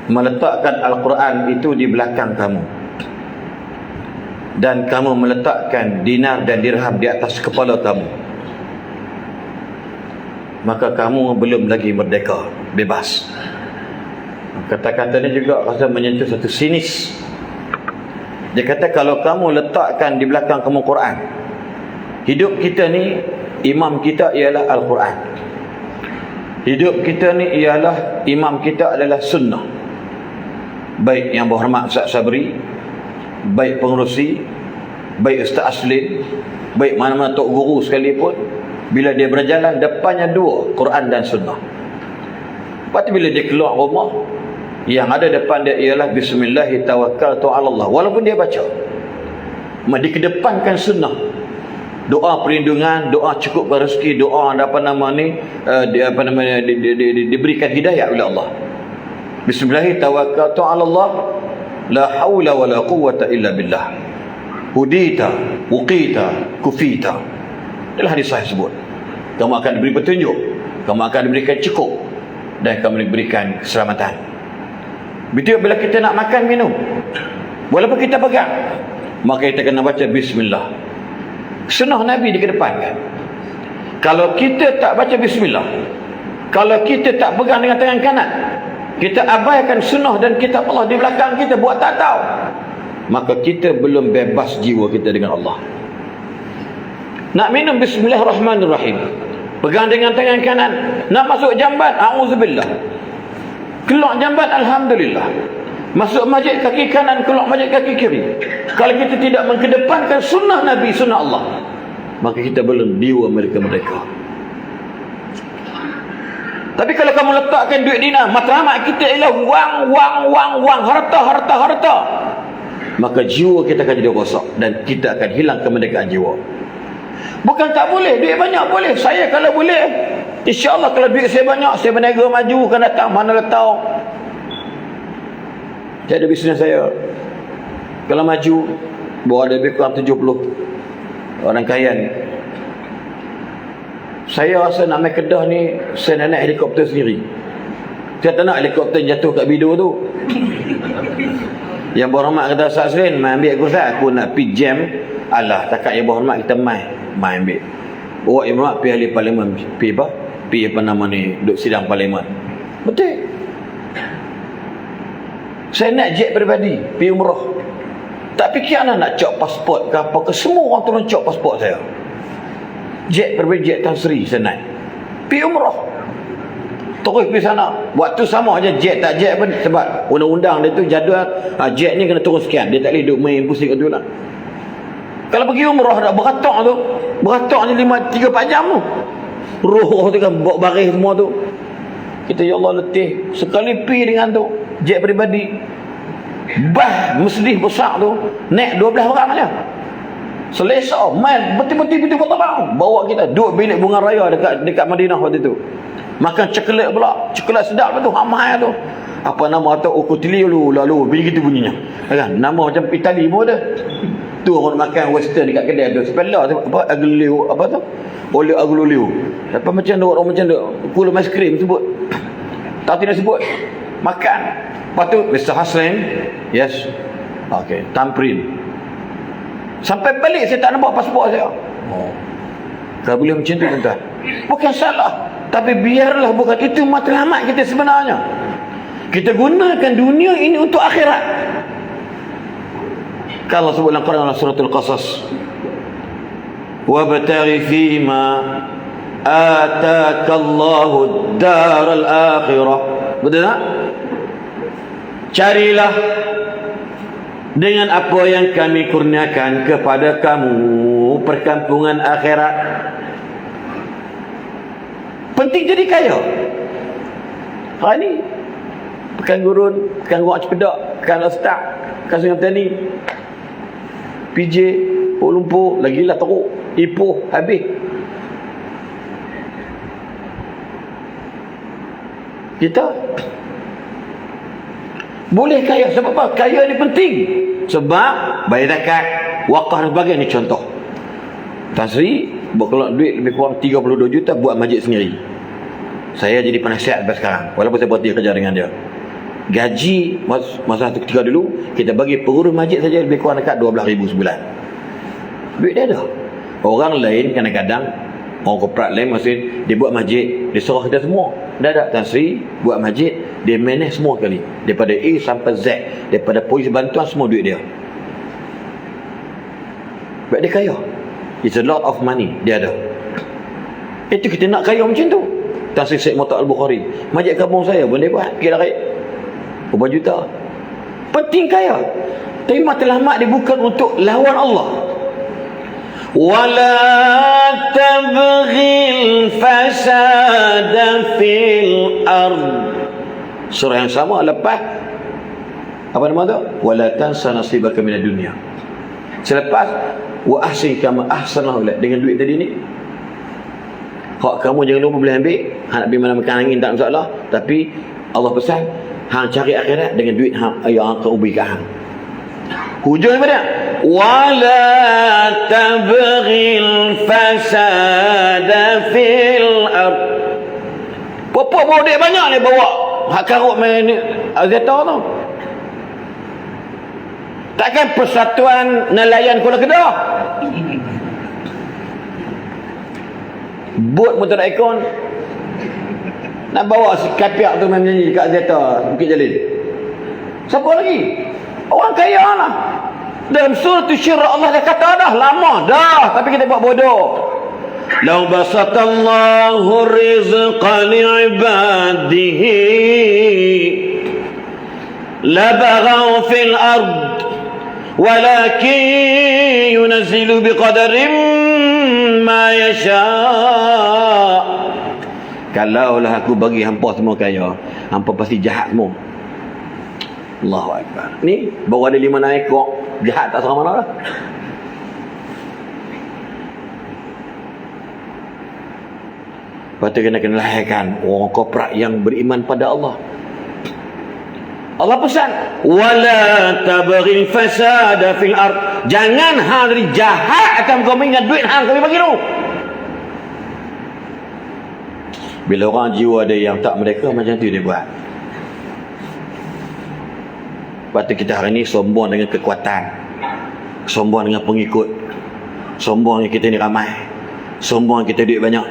meletakkan Al-Quran itu di belakang kamu dan kamu meletakkan dinar dan dirham di atas kepala kamu, maka kamu belum lagi merdeka, bebas. Kata-kata ini juga rasa menyentuh satu sinis. Dia kata kalau kamu letakkan di belakang kamu Quran, hidup kita ni imam kita ialah Al-Quran, hidup kita ni ialah imam kita adalah sunnah. Baik yang berhormat Ustaz Sabri, baik pengerusi, baik Ustaz Aslin, baik mana-mana tok guru sekalipun, bila dia berjalan depannya dua, Quran dan sunnah. Lepas tu bila dia keluar rumah, yang ada depan dia ialah bismillahi tawakkaltu ala Allah. Walaupun dia baca, dikedepankan sunnah. Doa perlindungan, doa cukup rezeki, doa diberikan hidayah oleh Allah. Bismillahi tawakkaltu ala Allah, la haula wa la quwwata illa billah. Hudita, uqita, kufita. Itulah hadis sahih sebut. Kamu akan diberi petunjuk, kamu akan diberikan cukup, dan kamu diberikan keselamatan. Betul bila kita nak makan minum, walaupun kita pegang, maka kita kena baca bismillah. Sunnah Nabi dikedepankan. Kalau kita tak baca bismillah, kalau kita tak pegang dengan tangan kanan, kita abaikan sunnah dan kitab Allah di belakang kita, buat tak tahu, maka kita belum bebas jiwa kita dengan Allah. Nak minum bismillahirrahmanirrahim, pegang dengan tangan kanan. Nak masuk jamban, a'udzubillah, keluar jamban, alhamdulillah. Masuk masjid, kaki kanan, keluar masjid, kaki kiri. Kalau kita tidak mengedepankan sunnah Nabi, sunnah Allah, maka kita belum jiwa mereka. Tapi kalau kamu letakkan duit dinar, matlamat kita ialah wang, harta, maka jiwa kita akan jadi rosak dan kita akan hilang kemerdekaan jiwa. Bukan tak boleh, duit banyak boleh. Saya kalau boleh, insya-Allah kalau duit saya banyak, saya berniaga maju akan datang, mana letak. Jadi bisnes saya kalau maju, bawa ada lebih kurang 70 orang kaya ni. Saya rasa nak main Kedah ni, saya nak naik helikopter sendiri. Saya tak nak helikopter jatuh kat bidu tu. Yang berhormat kata Ustaz Aslin, main ambil aku Ustaz, aku nak pergi jam. Alah, takat yang berhormat kita main ambil. Bawa yang berhormat pergi ahli parlimen, pergi apa nama ni, duduk sidang parlimen. Betul. Saya nak jet peribadi, pergi umrah. Tak fikir nak cop pasport ke apa ke, semua orang turun cop pasport saya. Jet peribadi, jet Tan Sri saya naik, pergi umrah. terus pergi sana. Waktu sama aja jet tak jet pun, sebab undang-undang dia tu jadual jet ni kena turun sekian. Dia tak boleh duduk main pusing kat tu lah. Kalau pergi umrah dah beratok ni 3-4 jam tu. Roh tu kan bawa baris semua tu. Kita ya Allah letih. Sekali pergi dengan tu jet peribadi, bah Mercedes besar tu, naik 12 orang aja. Selesa main betul-betul terbang. Bawa kita duduk bilik bunga raya dekat Madinah waktu tu. Makan coklat pula. Coklat sedap tu, hamai tu. Apa nama tu? Ukutili lalu begitu bunyinya. Kan? Nama macam Itali pun ada. Tu orang makan western dekat kedai tu. Sepela tu apa? Aglio apa tu? Oleh aglio. Apa macam tu orang macam tu. Pulau ice cream sebut. Tak nak sebut. Makan. Lepas tu Mr. Hassan. Yes. Okey, Tamprin. Sampai balik saya tak nampak pasport saya. Kalau boleh macam tu tuan-tuan. Bukan salah, tapi biarlah, bukan itu matlamat kita sebenarnya. Kita gunakan dunia ini untuk akhirat. Kalau sebut dalam Quran suratul Qasas, wabtaghi fima ataakallahu ad-daral akhirah. Betul tak? Carilah dengan apa yang kami kurniakan kepada kamu perkampungan akhirat. Penting jadi kaya. Hari ni pekan gurun, pekan Guak Cepedak, pekan Lestak, pekan Sungai Petani, PJ, Kuala Lumpur, lagilah teruk, Ipoh, habis. Kita boleh kaya. Sebab apa? Kaya ni penting. Sebab bayar zakat, wakaf dan sebagainya. Ni contoh. Tan Sri berkeluar duit lebih kurang 32 juta buat masjid sendiri. Saya jadi penasihat sampai sekarang, walaupun saya berhenti kerja dengan dia. Gaji masa ketika dulu kita bagi pengurus masjid saja lebih kurang dekat 12,000 sebulan. Duit dia ada. Orang lain kadang-kadang, orang korporat lain maksud dia buat masjid, dia serah kita semua. Dah ada Tan Sri buat masjid, dia manage semua kali, daripada A sampai Z, daripada polis bantuan, semua duit dia. Sebab dia kaya. It's a lot of money dia ada. Itu kita nak kaya macam tu. Tan Sri Syed Mu'tabar Al-Bukhari, masjid kampung saya pun dia buat kira berapa juta. Penting kaya. Tapi matlamat dia bukan untuk lawan Allah. Wala tabghil fasada fil ard. Surah yang sama lepas apa nama tu? Wala tansa nasibaka minad dunya. Selepas wa ahsin kama ahsana ulai, dengan duit tadi ni hak kamu jangan lupa boleh ambil. Hang nak pergi mana makan angin tak masalah, tapi Allah pesan hang cari akhirat dengan duit hang yang kau berikan hang. Hujung apa dia? Wala tabghil fasada fil ard. Popok bawa duit banyak ni, bawa hak karut main Azeta tu. Takkan Persatuan Nelayan Kuala Kedah bot motor ikon nak bawa si kapiak tu main nyanyi dekat Azeta Bukit Jalil. Siapa lagi? Orang kaya lah. Dalam surah Syura Allah dah kata dah lama dah, tapi kita buat bodoh. Law basatallahu rizqa li'ibadihi labaghaw fil ard walakin yunazzilu biqadarin ma yasha. Kalaulah aku bagi hampa semua kaya, hampa pasti jahat semua. Allahu Akbar. Ni baru ada 5 ekor, jahat tak serang mana dah. Lepas tu kena lahirkan orang korporat yang beriman pada Allah. Allah pesan, wala tabghil fasada fil ard. Jangan hang jadi jahat akan kau ingat duit hang kami bagi tu. Bila orang jiwa ada yang tak mereka, macam tu dia buat. Lepas tu kita hari ni sombong dengan kekuatan, sombong dengan pengikut, sombong dengan kita ni ramai, sombong kita duit banyak.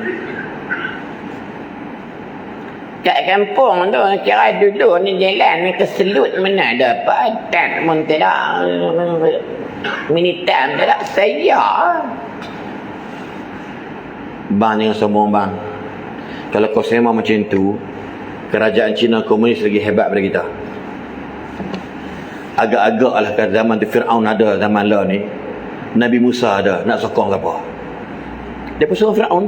Kat kampung tu kira dulu ni jalan ni keselut mana ada padat pun tidak, minitam tidak saya. Bang jangan sombong bang. Kalau kau sembang macam tu, kerajaan Cina komunis lagi hebat daripada kita. Agak-agak lah kat zaman tu Fir'aun ada, zaman lah ni Nabi Musa ada, nak sokong ke apa. Dia pun sokong Fir'aun.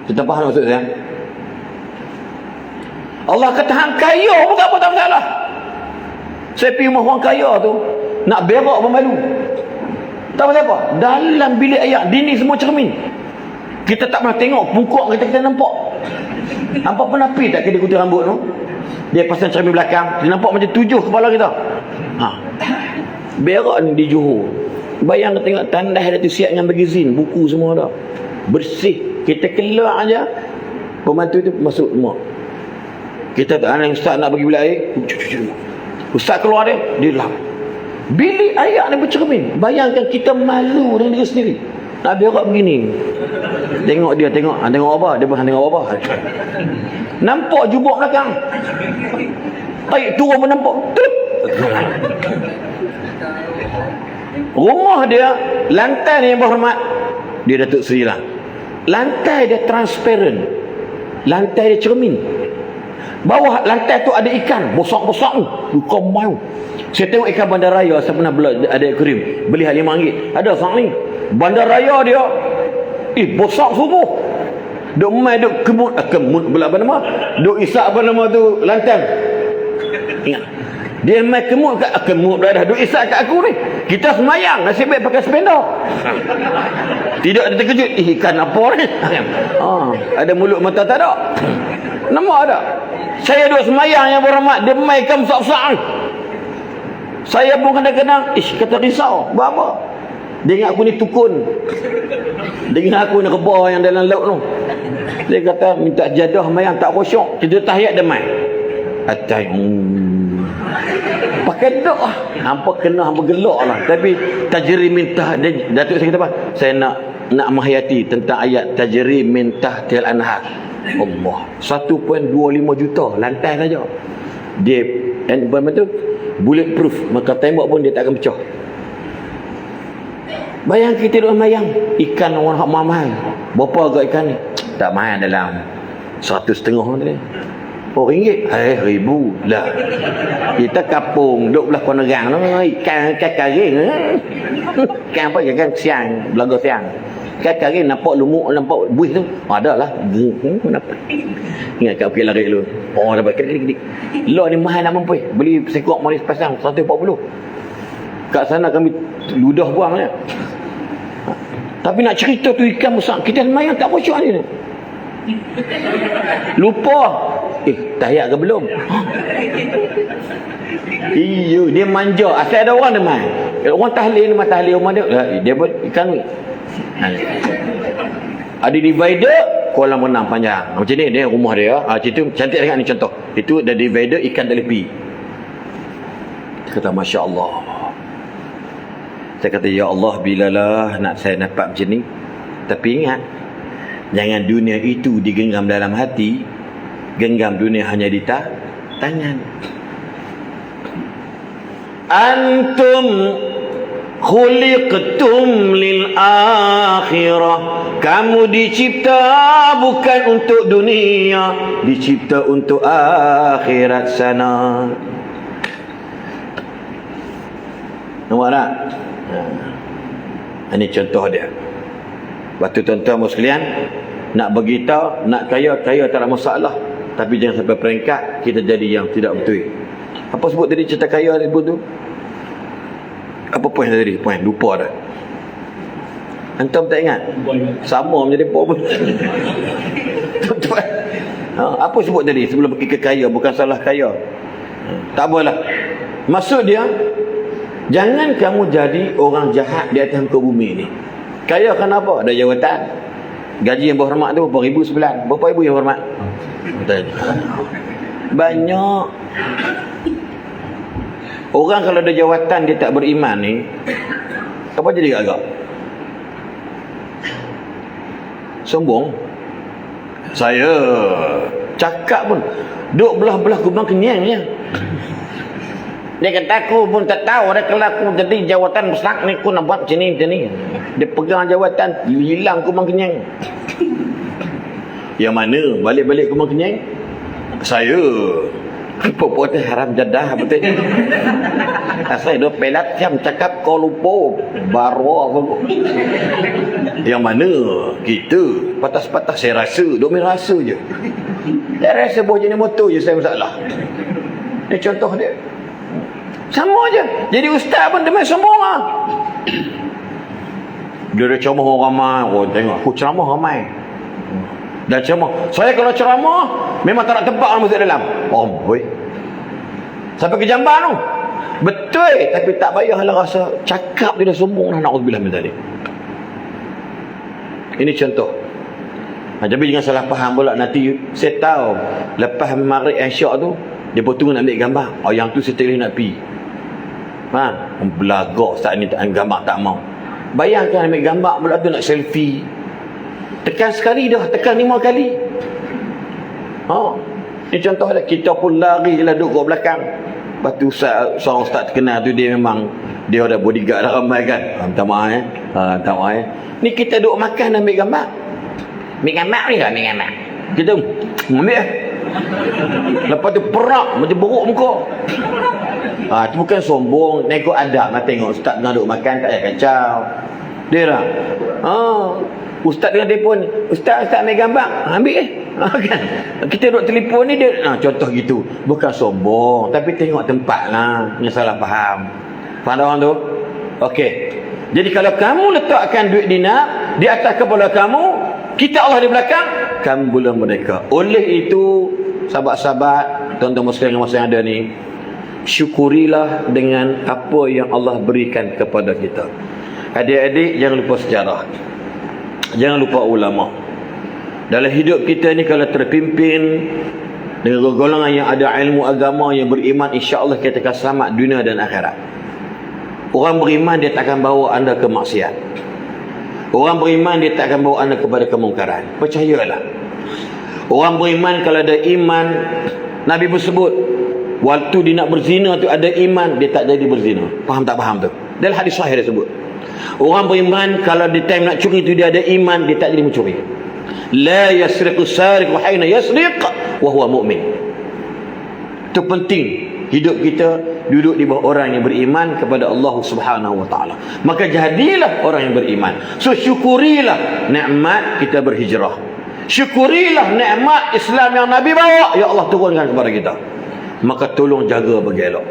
Kita faham maksud saya? Allah kata hang kaya pun tak apa, tak masalah. Saya pergi rumah orang kaya tu, nak berak pun malu. Tak apa-apa. Dalam bilik air, dinding semua cermin. Kita tak pernah tengok pungkuk kita nampak. Nampak penapi tak kedai gunting rambut tu? Dia pasang cermin belakang, dia nampak macam 7 kepala kita. Berak ni di Johor. Bayang tengok tandas dia tu siap dengan bagi zin, buku semua dah. Bersih. Kita keluar aja, pembantu tu masuk rumah. Kita tak ada ustaz nak bagi bilik air. Ustaz keluar dia lap. Bilik air ni bercermin. Bayangkan kita malu dengan diri sendiri. Nak berak begini. Tengok dia, tengok apa? Dia pun tengok apa? Nampak jubuk belakang. Air turun pun nampak. Rumah dia, lantai ni yang berhormat, dia Datuk Seri lah. Lantai dia transparent. Lantai dia cermin. Bawah lantai tu ada ikan besar-besar tu. Ikan mayu. Saya tengok ikan bandaraya, saya pernah ada akuarium, beli RM5. Ada sang ni. Bandaraya dia besar subuh. Duk main duk kemut pula apa nama? Duk isap apa nama tu lantai. Ingat. Dia main kemut dah duk isap kat aku ni. Kita semayang, nasib baik pakai spender. Tidak ada terkejut, ikan apa ni? Ada mulut mata tak ada. Nampak ada. Saya duk semayang yang berhormat, dia main ikan besar-besar. Saya pun kadang-kadang kata risau. Buat apa? Dia ingat aku ni tukun. Dia ingat aku ni rebah yang dalam laut tu. Dia kata minta jadah mayang tak khusyuk. Kita tahiyat dia main. Atai pakai dok lah. Hampa kena, hampa gelak lah. Tapi tajri mintah. Datuk saya kata apa? Saya nak menghayati tentang ayat tajri mintah til anhar. Allah. 1.25 juta lantai saja. Dia apa tu? Bulletproof. Maka tembok pun dia tak akan pecah. Bayang kita duduk mayang. Ikan orang mahal. Berapa agak ikan ni? Tak mahal dalam 100.5 tadi. RM1. RM1,000 lah. Kita kapung duduk belah konerang tu, ikan karing. Ikan apa? Ikan siang, belaga siang. Ikan karing nampak lumuk, nampak buih tu. Ada lah. Nampak. Ingat kat Bukit Larik dulu. Dapat kedik-kedik. Lot ni mahal nak mampu. Beli sekok manis pasang 140. Kat sana kami ludah buang je. Tapi nak cerita tu ikan besar, kita semayang tak khusyuk ni. Lupa. Tahiyat ke belum? Iyo, dia manja. Asal ada orang dia main. Orang tahlil rumah dia. Dia buat ikan ni. Ada divider kolam renang panjang. Macam ni dia rumah dia. Itu cantik sangat ni contoh. Itu ada divider ikan tak lepi. Kata Masya Allah. Saya kata ya Allah, bilalah nak saya dapat macam ni. Tapi ingat, jangan dunia itu digenggam dalam hati. Genggam dunia hanya di tangan. Antum khuliqtum lil akhirah. Kamu dicipta bukan untuk dunia, dicipta untuk akhirat sana. Nampak tak? Ini contoh dia. Waktu tuan-tuan sekalian, nak beritahu, nak kaya tak ada masalah. Tapi jangan sampai peringkat kita jadi yang tidak betul. Apa sebut tadi cerita kaya sebut tu? Apa poin tadi? Poin lupa dah. Antum tak ingat? Sama menjadi poin. Apa sebut tadi sebelum pergi ke kaya? Bukan salah kaya. Tak apalah. Maksud dia, jangan kamu jadi orang jahat di atas muka bumi ni. Kaya kenapa? Ada jawatan. Gaji yang berhormat tu berapa ribu sebulan? Berapa ribu yang berhormat? Banyak. Orang kalau ada jawatan dia tak beriman ni, apa jadi agak? Sombong. Saya cakap pun duk belah-belah kubang kenyang je. Dia kata aku pun tak tahu ada kalau aku jadi jawatan besar ni aku nak buat macam ni. Dia pegang jawatan, hilang kubang kenyang. Yang mana? Balik-balik ke rumah Kenyang? Saya. Popo tu haram jadah betul. Saya dah pelat jam cakap kau lupa. Baru apa. Yang mana? Kita. Patas-patas saya rasa. Duk main rasa je. Saya rasa bawa jenis motor je saya masalah. Ini contoh dia. Sama je. Jadi ustaz pun dia main sombong lah. Dia dah ceramah orang ramai. Oh tengok aku ceramah ramai. Dan ceramah. Saya kalau ceramah memang tak nak tempat orang masuk dalam. Oh boy. Sampai ke jamban tu. Betul. Tapi tak payahlah rasa cakap dia dah sombong dah. Na'udzubillah min zalik. Ini contoh. Tapi jangan salah faham pula. Nanti saya tahu lepas maghrib isyak tu dia pun tunggu nak ambil gambar. Oh yang tu saya tak boleh nak pergi. Belagak saat ni tak gambar tak mau. Bayangkan ambil gambar pula tu nak selfie. Tekan sekali dah, tekan 5 kali. Ini contoh dah. Kita pun lari je lah duduk kat belakang. Lepas tu seorang ustaz terkenal tu dia memang dia ada bodyguard dah ramai kan. Minta maaf minta maaf Ni kita duduk makan dan ambil gambar. Ambil gambar ni lah, ambil gambar. Kita ambil lepas tu perak macam buruk muka. Itu bukan sombong. Nego adab lah tengok ustaz tengah duduk makan tak payah kacau. Dia lah. Ustaz dengan telefon. Ustaz ambil gambar. Ambil kan? Kita duduk telefon ni dia. Contoh gitu. Bukan sombong. Tapi tengok tempat lah. Yang salah faham. Faham tak orang tu? Okey. Jadi kalau kamu letakkan duit dinar di atas kepala kamu, kita Allah di belakang, kamu boleh merdeka. Oleh itu, sahabat-sahabat, tuan-tuan muslim yang ada ni, syukurilah dengan apa yang Allah berikan kepada kita. Adik-adik, jangan lupa sejarah. Jangan lupa ulama. Dalam hidup kita ni kalau terpimpin dengan golongan yang ada ilmu agama, yang beriman, insya-Allah kita akan selamat dunia dan akhirat. Orang beriman dia tak akan bawa anda ke maksiat. Orang beriman dia tak akan bawa anda kepada kemungkaran. Percayalah. Orang beriman kalau ada iman, Nabi pun sebut waktu dia nak berzina tu ada iman, dia tak jadi berzina. Faham tak faham tu? Dalam hadis sahih dia sebut. Orang beriman kalau di time nak curi tu dia ada iman, dia tak jadi mencuri. La yasriqu sariqu hina yasriq wa huwa mu'min. Itu penting. Hidup kita duduk di bawah orang yang beriman kepada Allah Subhanahu wa taala. Maka jadilah orang yang beriman. So syukurilah nikmat kita berhijrah. Syukurilah nikmat Islam yang Nabi bawa, ya Allah turunkan kepada kita. Maka tolong jaga bergelok.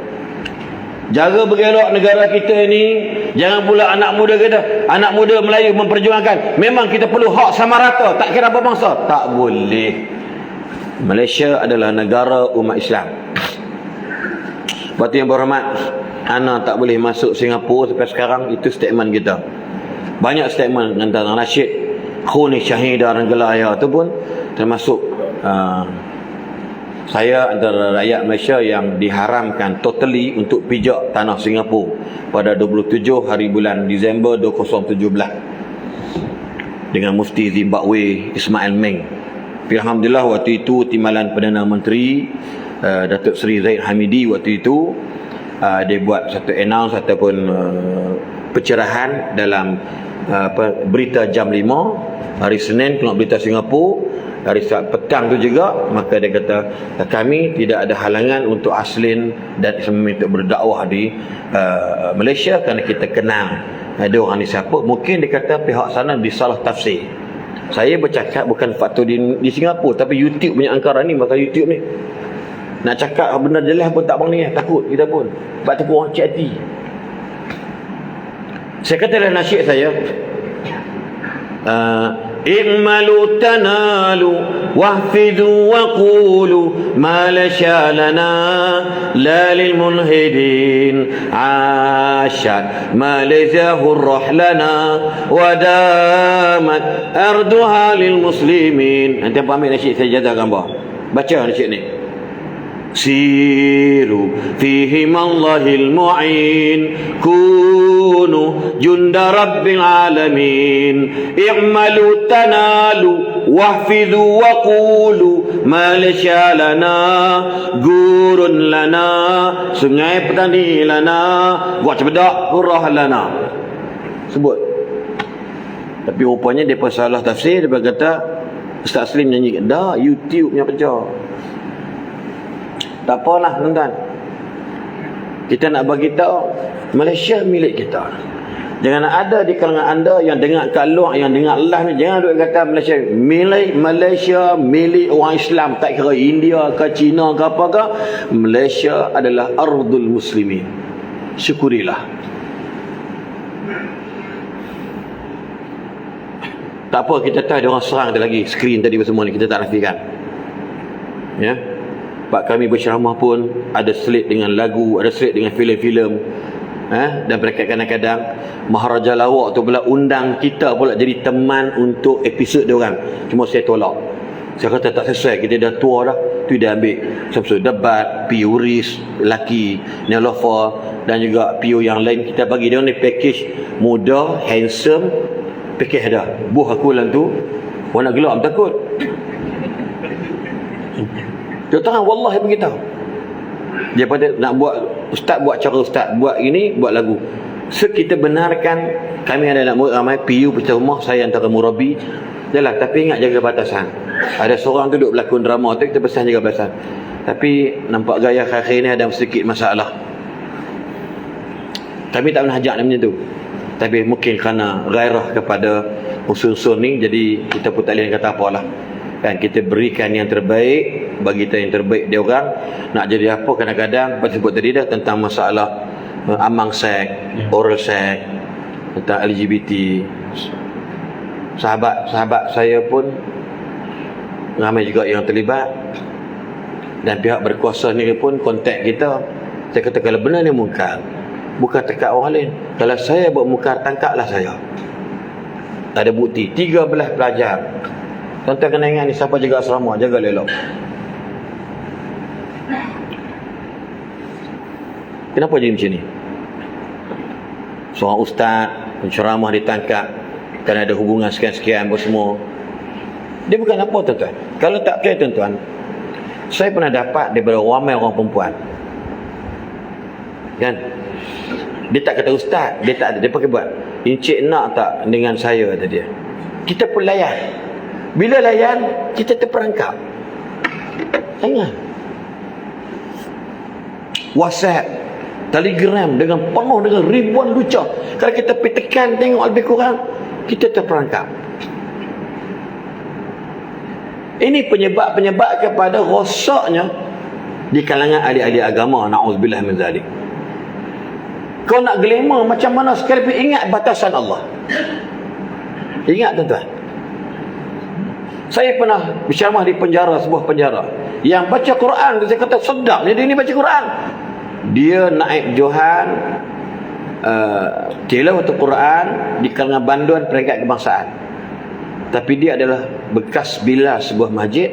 Jaga bergelok negara kita ni. Jangan pula anak muda kita, anak muda Melayu memperjuangkan memang kita perlu hak sama rata, tak kira apa bangsa. Tak boleh. Malaysia adalah negara umat Islam. Batu yang berhormat, ana tak boleh masuk Singapura sampai sekarang. Itu statement kita. Banyak statement antara nasyid khuni syahida dan gelaya tu pun termasuk saya antara rakyat Malaysia yang diharamkan totally untuk pijak tanah Singapura pada 27 hari bulan Disember 2017 dengan Mufti Zimbabwe Ismail Meng. Alhamdulillah waktu itu timbalan Perdana Menteri Datuk Seri Zaid Hamidi waktu itu dia buat satu announce ataupun pencerahan dalam berita jam 5 hari Senin keluar berita Singapura. Hari petang tu juga, maka dia kata kami tidak ada halangan untuk Aslin dan Islam untuk berdakwah di Malaysia kerana kita kenal ada orang ni siapa. Mungkin dia kata pihak sana disalah tafsir. Saya bercakap bukan faktor di Singapura, tapi YouTube punya angkara ni, maka YouTube ni nak cakap benar jelas pun tak berani, takut kita pun. Sebab tu orang cik hati. Saya kata dalam nasyid saya, i'malu tanalu wahfidhu wa qulu ma la syalana la lil munhidin ashat ma lazahu rahlana wa damat arduha lil muslimin. Nanti apa ambil nasyid saya jaga gambar. Baca nasyid ni. Siru fihim Allahil mu'in kunu junda rabbil alamin i'malu tanalu wahfidhu wa qulu ma lasyalana gurun lana sungai petani lana buat cebedak urah lana. Sebut. Tapi rupanya dia salah tafsir. Dia kata Ustaz Slim nyanyi. Dah, YouTube punya pecah. Tak apalah tuan-tuan. Kita nak bagi tahu Malaysia milik kita. Jangan ada di kalangan anda yang dengar kat luar, yang dengar live ni, jangan duk kata Malaysia milik orang Islam, tak kira India ke China ke apa ke. Malaysia adalah ardul muslimin. Syukurilah. Tak apa, kita tahu dia orang serang dia lagi skrin tadi semua ni, kita tak nafikan. Ya. Pak kami berceramah pun ada selit dengan lagu, ada selit dengan filem-filem. Dan mereka kadang-kadang Maharaja Lawak tu pula undang kita pula jadi teman untuk episod dia orang. Cuma saya tolak. Saya kata tak sesuai, kita dah tua dah. Tu dia ambil sama-sama debat, PU Riz, lelaki, Nelofa dan juga PU yang lain. Kita bagi dia ni package muda, handsome, package dah. Buah aku dalam tu, orang nak gelap takut. Dia terang wallahi beritahu. Daripada nak buat ustaz buat cara ustaz, buat ini, buat lagu. So kita benarkan kami ada nak murid ramai, PU pecah rumah, saya antara murabi. Yalah, tapi ingat jaga batasan. Ada seorang tu duduk berlakon drama tu, kita pesan jaga batasan. Tapi nampak gaya akhir ni ada sedikit masalah. Kami tak pernah ajak dia macam tu. Tapi mungkin kerana gairah kepada unsur-unsur ni, jadi kita pun tak boleh kata apalah. Kan kita berikan yang terbaik, bagi kita yang terbaik dia orang. Nak jadi apa kadang-kadang sebut tadi dah tentang masalah amang seks, oral seks, tentang LGBT. Sahabat saya pun ramai juga yang terlibat. Dan pihak berkuasa ni pun kontak kita. Saya kata kalau benar ni mungkar, bukan tekat orang lain. Kalau saya buat mungkar, tangkaplah saya. Tak ada bukti. 13 pelajar. Tuan-tuan kena ingat ni, siapa jaga asrama, jaga elok. Kenapa jadi macam ni? Seorang ustaz penceramah ditangkap kerana ada hubungan sekian-sekian apa semua. Dia bukan apa tuan-tuan. Kalau tak percaya tuan-tuan, saya pernah dapat daripada ramai orang perempuan. Kan? Dia tak kata ustaz, dia tak ada, dia pakai buat. Encik nak tak dengan saya, kata dia. Kita pun layan. Bila layan, kita terperangkap. Ingat. WhatsApp, Telegram dengan penuh dengan ribuan lucah. Kalau kita pergi tekan tengok lebih kurang, kita terperangkap. Ini penyebab-penyebab kepada rosaknya di kalangan ahli-ahli agama. Na'udzubillah min zalik. Kau nak glamour macam mana sekalipun, ingat batasan Allah. Ingat tuan-tuan. Saya pernah berceramah di penjara, sebuah penjara. Yang baca Quran, saya kata sedap. Jadi ini baca Quran. Dia naib Johan tilawatul Quran di kalangan banduan peringkat kebangsaan. Tapi dia adalah bekas bila sebuah masjid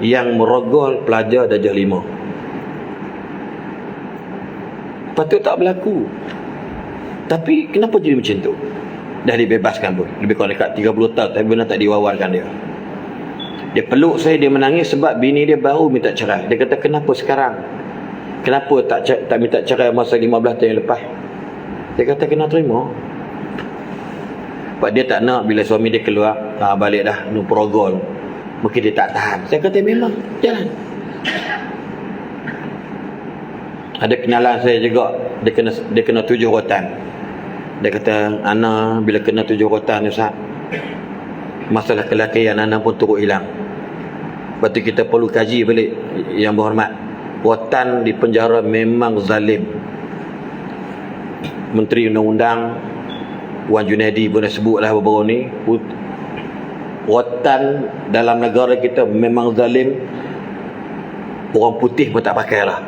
yang merogol pelajar darjah 5. Patut tak berlaku. Tapi kenapa jadi macam tu? Dah dibebaskan pun. Lebih kurang dekat 30 tahun. Tapi benar tak diwawarkan dia. Dia peluk saya, dia menangis sebab bini dia baru minta cerai. Dia kata, kenapa sekarang? Kenapa tak minta cerai masa 15 tahun yang lepas? Dia kata, kena terima. Sebab dia tak nak bila suami dia keluar, balik dah, perogol. Mungkin dia tak tahan. Saya kata, memang, jalan. Ada kenalan saya juga, dia kena 7 rotan. Dia kata, Ana bila kena 7 rotan, Ustaz, masalah kelakian Ana pun turut hilang. Lepas tu kita perlu kaji balik. Yang berhormat, rotan di penjara memang zalim. Menteri Undang-Undang Wan Junaidi pun dah sebutlah baru-baru ni, rotan dalam negara kita memang zalim. Orang putih pun tak pakai lah.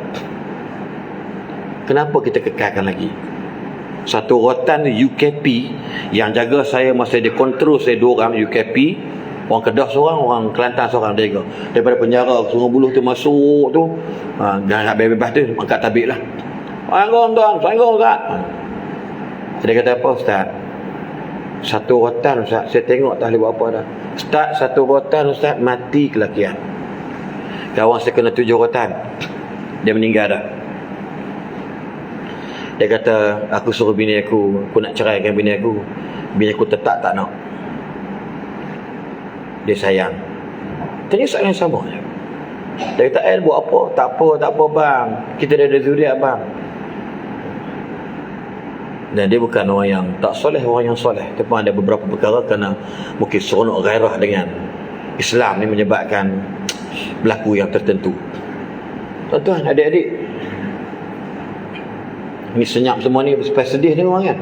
Kenapa kita kekalkan lagi? Satu rotan UKP yang jaga saya masa dia kontrol saya 2 orang UKP. Orang Kedah seorang, orang Kelantan seorang jaga. Daripada penjara Sungai Buloh tu masuk tu, jangan bebas tu, angkat tabik lah. Sanggung tuan, sanggung Ustaz. Dia kata apa Ustaz? Satu rotan Ustaz, saya tengok tak boleh buat apa dah. Ustaz, satu rotan Ustaz, mati kelakian. Kawan saya kena 7 rotan, dia meninggal dah. Dia kata, aku suruh bini aku nak ceraikan bini aku. Bini aku tetap tak nak. Dia sayang. Tanya soalan yang sama. Dia kata, buat apa? Tak apa bang. Kita dah ada zuriat bang. Dan dia bukan orang yang tak soleh, orang yang soleh. Tapi ada beberapa perkara kerana mungkin seronok gairah dengan Islam ni menyebabkan berlaku yang tertentu. Tuan-tuan, adik-adik, ni senyap semua ni supaya sedih ni orang kan.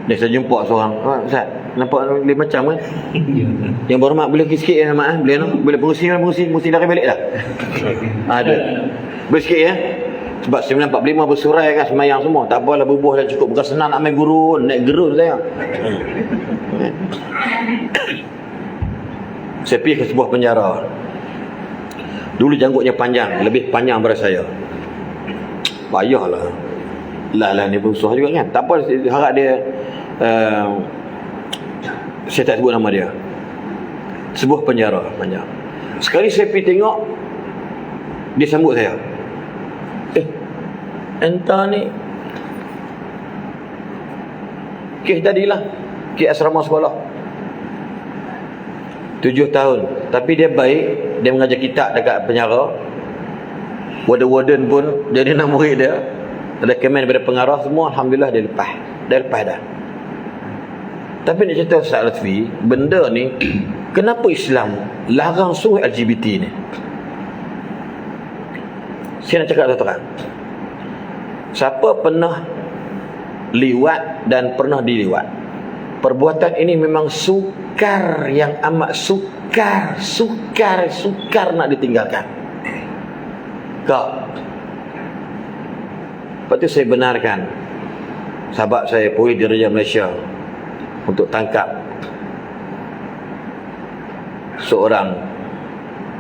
Dia saya jumpa seorang, Ustaz, nampak dia macam kan? Yang berhormat boleh sikit ya mak, boleh pengusi lari balik dah. Ada. Boleh sikit ya. Sebab 9.45 bersurai kan semayang semua. Tak apalah bubuh dah cukup. Bukan senang nak main gurun, naik gerun saya. Saya pergi ke sebuah penjara. Dulu janggutnya panjang, lebih panjang daripada saya. Payahlah. Lah ni berusaha juga kan. Tak apa, harap dia saya tak sebut nama dia. Sebuah penjara panjang. Sekali saya pergi tengok, dia sambut saya. Entah ni kes tadilah, kes asrama sekolah 7 tahun. Tapi dia baik, dia mengajar kitab dekat penjara. Warden pun jadi nak murid dia. Ada komen daripada pengarah semua. Alhamdulillah dia lepas. Dia lepas dah. Tapi nak cerita Ustaz Lutfi, benda ni kenapa Islam larang suruh LGBT ni? Saya nak cakap terang. Siapa pernah liwat dan pernah diliwat, perbuatan ini memang sukar, yang amat sukar nak ditinggalkan. Kak, lepas tu saya benarkan sahabat saya polis Diraja Malaysia untuk tangkap seorang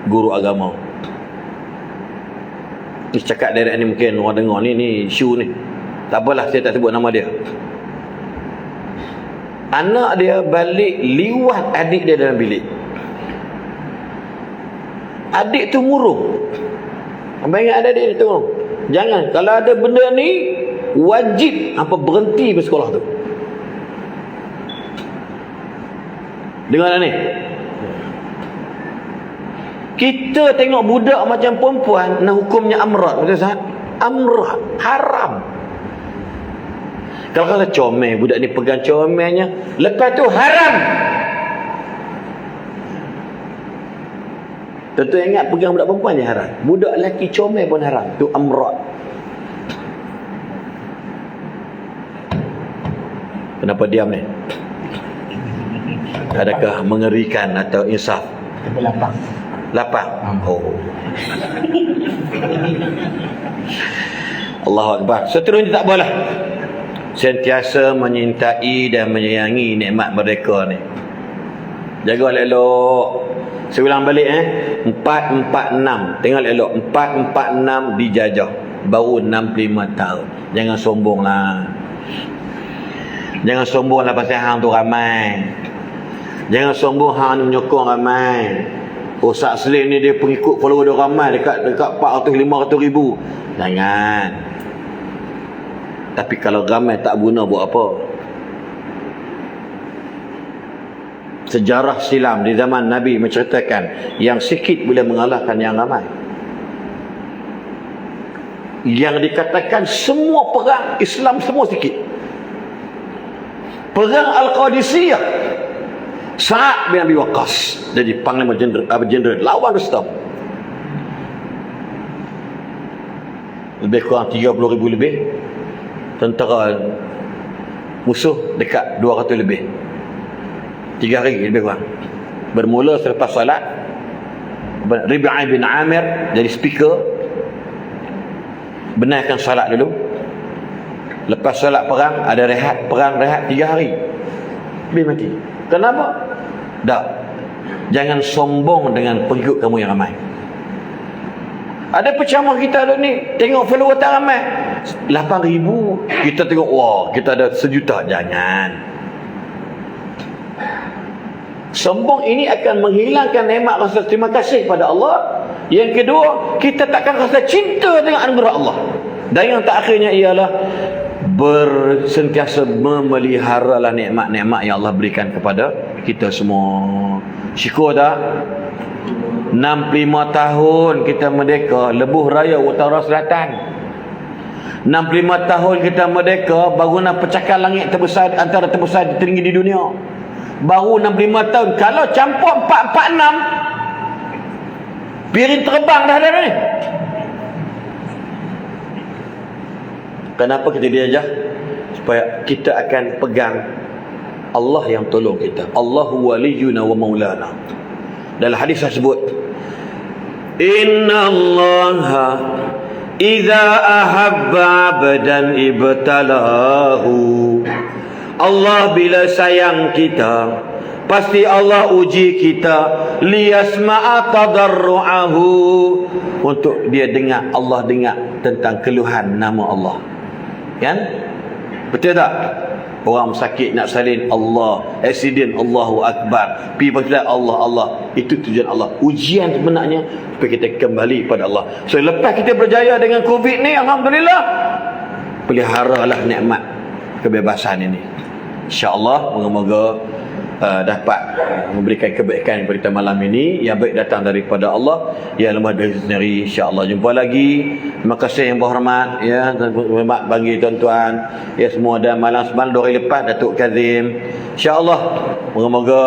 guru agama. Ni cakap direct ni mungkin orang dengar ni isu ni. Tak apalah, saya tak sebut nama dia. Anak dia balik liwat adik dia dalam bilik. Adik tu murung. Abang ingat adik dia tu. Jangan, kalau ada benda ni wajib berhenti bersekolah tu. Dengar ni. Kita tengok budak macam perempuan, nak hukumnya amrat, betul tak? Amrat, haram. Kalau kata comel, budak ni pegang comelnya, lepas tu haram. Tentu ingat pegang budak perempuan je haram. Budak lelaki comel pun haram. Tu amrat. Kenapa diam ni? Adakah mengerikan atau insaf? Lapang. Oh. Allahu Akbar. Seterusnya tak boleh. Sentiasa menyintai dan menyayangi nikmat mereka ni. Jaga elok. Saya ulang balik 446. Tengok elok. 446 dijajah. Baru 65 tahun. Jangan sombonglah. Jangan sombonglah pasal hang tu ramai. Jangan sombong hang ni menyokong ramai. Ustaz Slim ni dia pengikut follower dia ramai dekat 400-500 ribu. Jangan. Tapi kalau ramai tak guna buat apa? Sejarah silam di zaman Nabi menceritakan yang sikit boleh mengalahkan yang ramai. Yang dikatakan semua perang Islam semua sikit. Perang Al-Qadisiyah, Sa'ad bin Abi Waqqas jadi panglima jeneral lawan Rustam. Lebih kurang 30,000 lebih tentera musuh, dekat 200 lebih. 3 hari lebih kurang. Bermula selepas salat, Rib'ah bin Amir jadi speaker, benarkan salat dulu. Lepas salat perang ada rehat, perang rehat 3 hari. Habis mati. Kenapa? Tak. Jangan sombong dengan pengikut kamu yang ramai. Ada pecamah kita ada ni, tengok follower tak ramai 8,000, kita tengok wah kita ada 1 juta. Jangan. Sombong ini akan menghilangkan nikmat rasa terima kasih pada Allah. Yang kedua, kita takkan rasa cinta dengan anugerah Allah. Dan yang terakhirnya ialah bersentiasa memeliharalah nikmat-nikmat yang Allah berikan kepada kita semua. Syukur tak? 65 tahun kita merdeka, lebuh raya utara selatan. 65 tahun kita merdeka, baru nak pecahkan langit terbesar, antara terbesar tertinggi di dunia. Baru 65 tahun. Kalau campur 446, piring terbang dah ni. Kenapa kita diajar? Supaya kita akan pegang Allah yang tolong kita. Allahu waliyuna wa maulana. Dalam hadis tersebut, Inna Allaha idza ahabba 'abdan ibtalahu. Allah bila sayang kita, pasti Allah uji kita, liyasma'a tadarru'ahu, untuk dia dengar, Allah dengar tentang keluhan nama Allah. Kan? Betul tak? Orang sakit nak salin, Allah. Aksiden, Allahu Akbar. Pergi pasal Allah, Allah. Itu tujuan Allah. Ujian sebenarnya supaya kita kembali pada Allah. So lepas kita berjaya dengan COVID ni, alhamdulillah, peliharalah nikmat kebebasan ini. InsyaAllah, moga-moga dapat memberikan kebaikan kepada kita malam ini. Yang baik datang daripada Allah, yang lemah dari sendiri. InsyaAllah jumpa lagi. Terima kasih yang berhormat, ya, hormat bagi tuan-tuan, ya, semua. Dan malam semalam 2 hari lepas Datuk Kazim. InsyaAllah moga-moga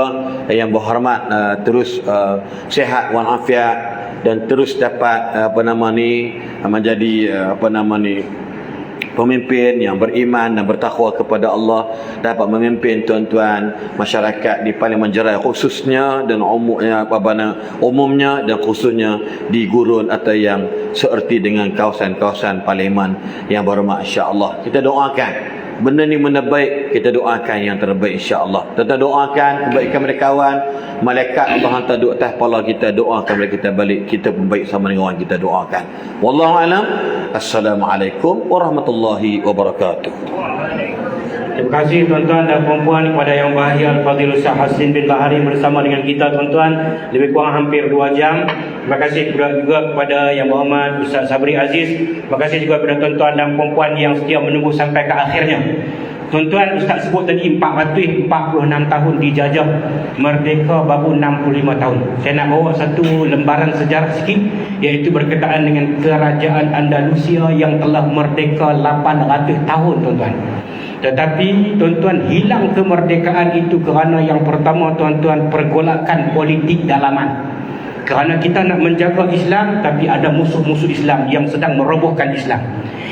yang berhormat terus sihat walafiat dan terus dapat menjadi pemimpin yang beriman dan bertakwa kepada Allah, dapat memimpin tuan-tuan masyarakat di Parlimen Jerai khususnya, dan umumnya dan khususnya di gurun atau yang seerti dengan kawasan-kawasan parlimen yang berhormat. InsyaAllah kita doakan benda ni benda baik, kita doakan yang terbaik insya-Allah. Kita doakan kebaikan mereka kawan, malaikat Allah hantar doa atas kepala kita, doakan mereka kita balik, kita pun baik sama dengan orang kita doakan. Wallahu alam. Assalamualaikum warahmatullahi wabarakatuh. Terima kasih tuan-tuan dan puan-puan kepada yang bahagia Al-Fadhil Ustaz Hassin bin Bahari bersama dengan kita tuan-tuan lebih kurang hampir 2 jam. Terima kasih juga kepada yang berhormat Ustaz Sabri Aziz. Terima kasih juga kepada tuan-tuan dan puan-puan yang setia menunggu sampai ke akhirnya. Tuan-tuan, Ustaz sebut tadi 446 tahun dijajah, merdeka baru 65 tahun. Saya nak bawa satu lembaran sejarah sikit, iaitu berkaitan dengan kerajaan Andalusia yang telah merdeka 800 tahun tuan-tuan. Tetapi tuan-tuan, hilang kemerdekaan itu kerana yang pertama tuan-tuan, pergolakan politik dalaman. Kerana kita nak menjaga Islam, tapi ada musuh-musuh Islam yang sedang merobohkan Islam.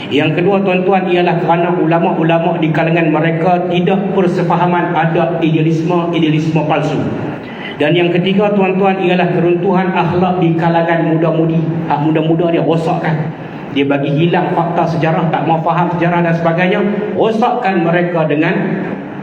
Yang kedua tuan-tuan, ialah kerana ulama-ulama di kalangan mereka tidak bersefahaman, ada idealisme palsu. Dan yang ketiga tuan-tuan, ialah keruntuhan akhlak di kalangan muda-mudi. Muda-muda dia rosakkan, dia bagi hilang fakta sejarah, tak mau faham sejarah dan sebagainya, rosakkan mereka dengan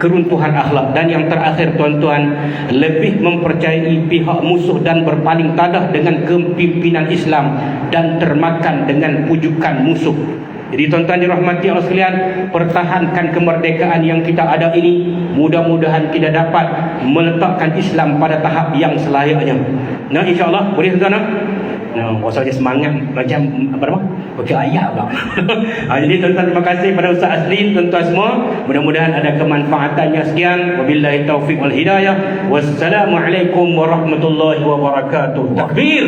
keruntuhan akhlak. Dan yang terakhir tuan-tuan, lebih mempercayai pihak musuh dan berpaling tadah dengan kepimpinan Islam dan termakan dengan pujukan musuh. Jadi tuan-tuan dirahmati Allah sekalian, pertahankan kemerdekaan yang kita ada ini. Mudah-mudahan kita dapat meletakkan Islam pada tahap yang selayaknya. Nah, insya-Allah boleh tuan-tuan. Nah, rasa dia semangat macam apa nama? Baca ayat pula. Jadi tuan-tuan, terima kasih pada Ustaz Aslin, tuan-tuan semua. Mudah-mudahan ada kemanfaatannya. Sekian, wabillahi taufiq wal hidayah. Wassalamualaikum warahmatullahi wabarakatuh. Takbir.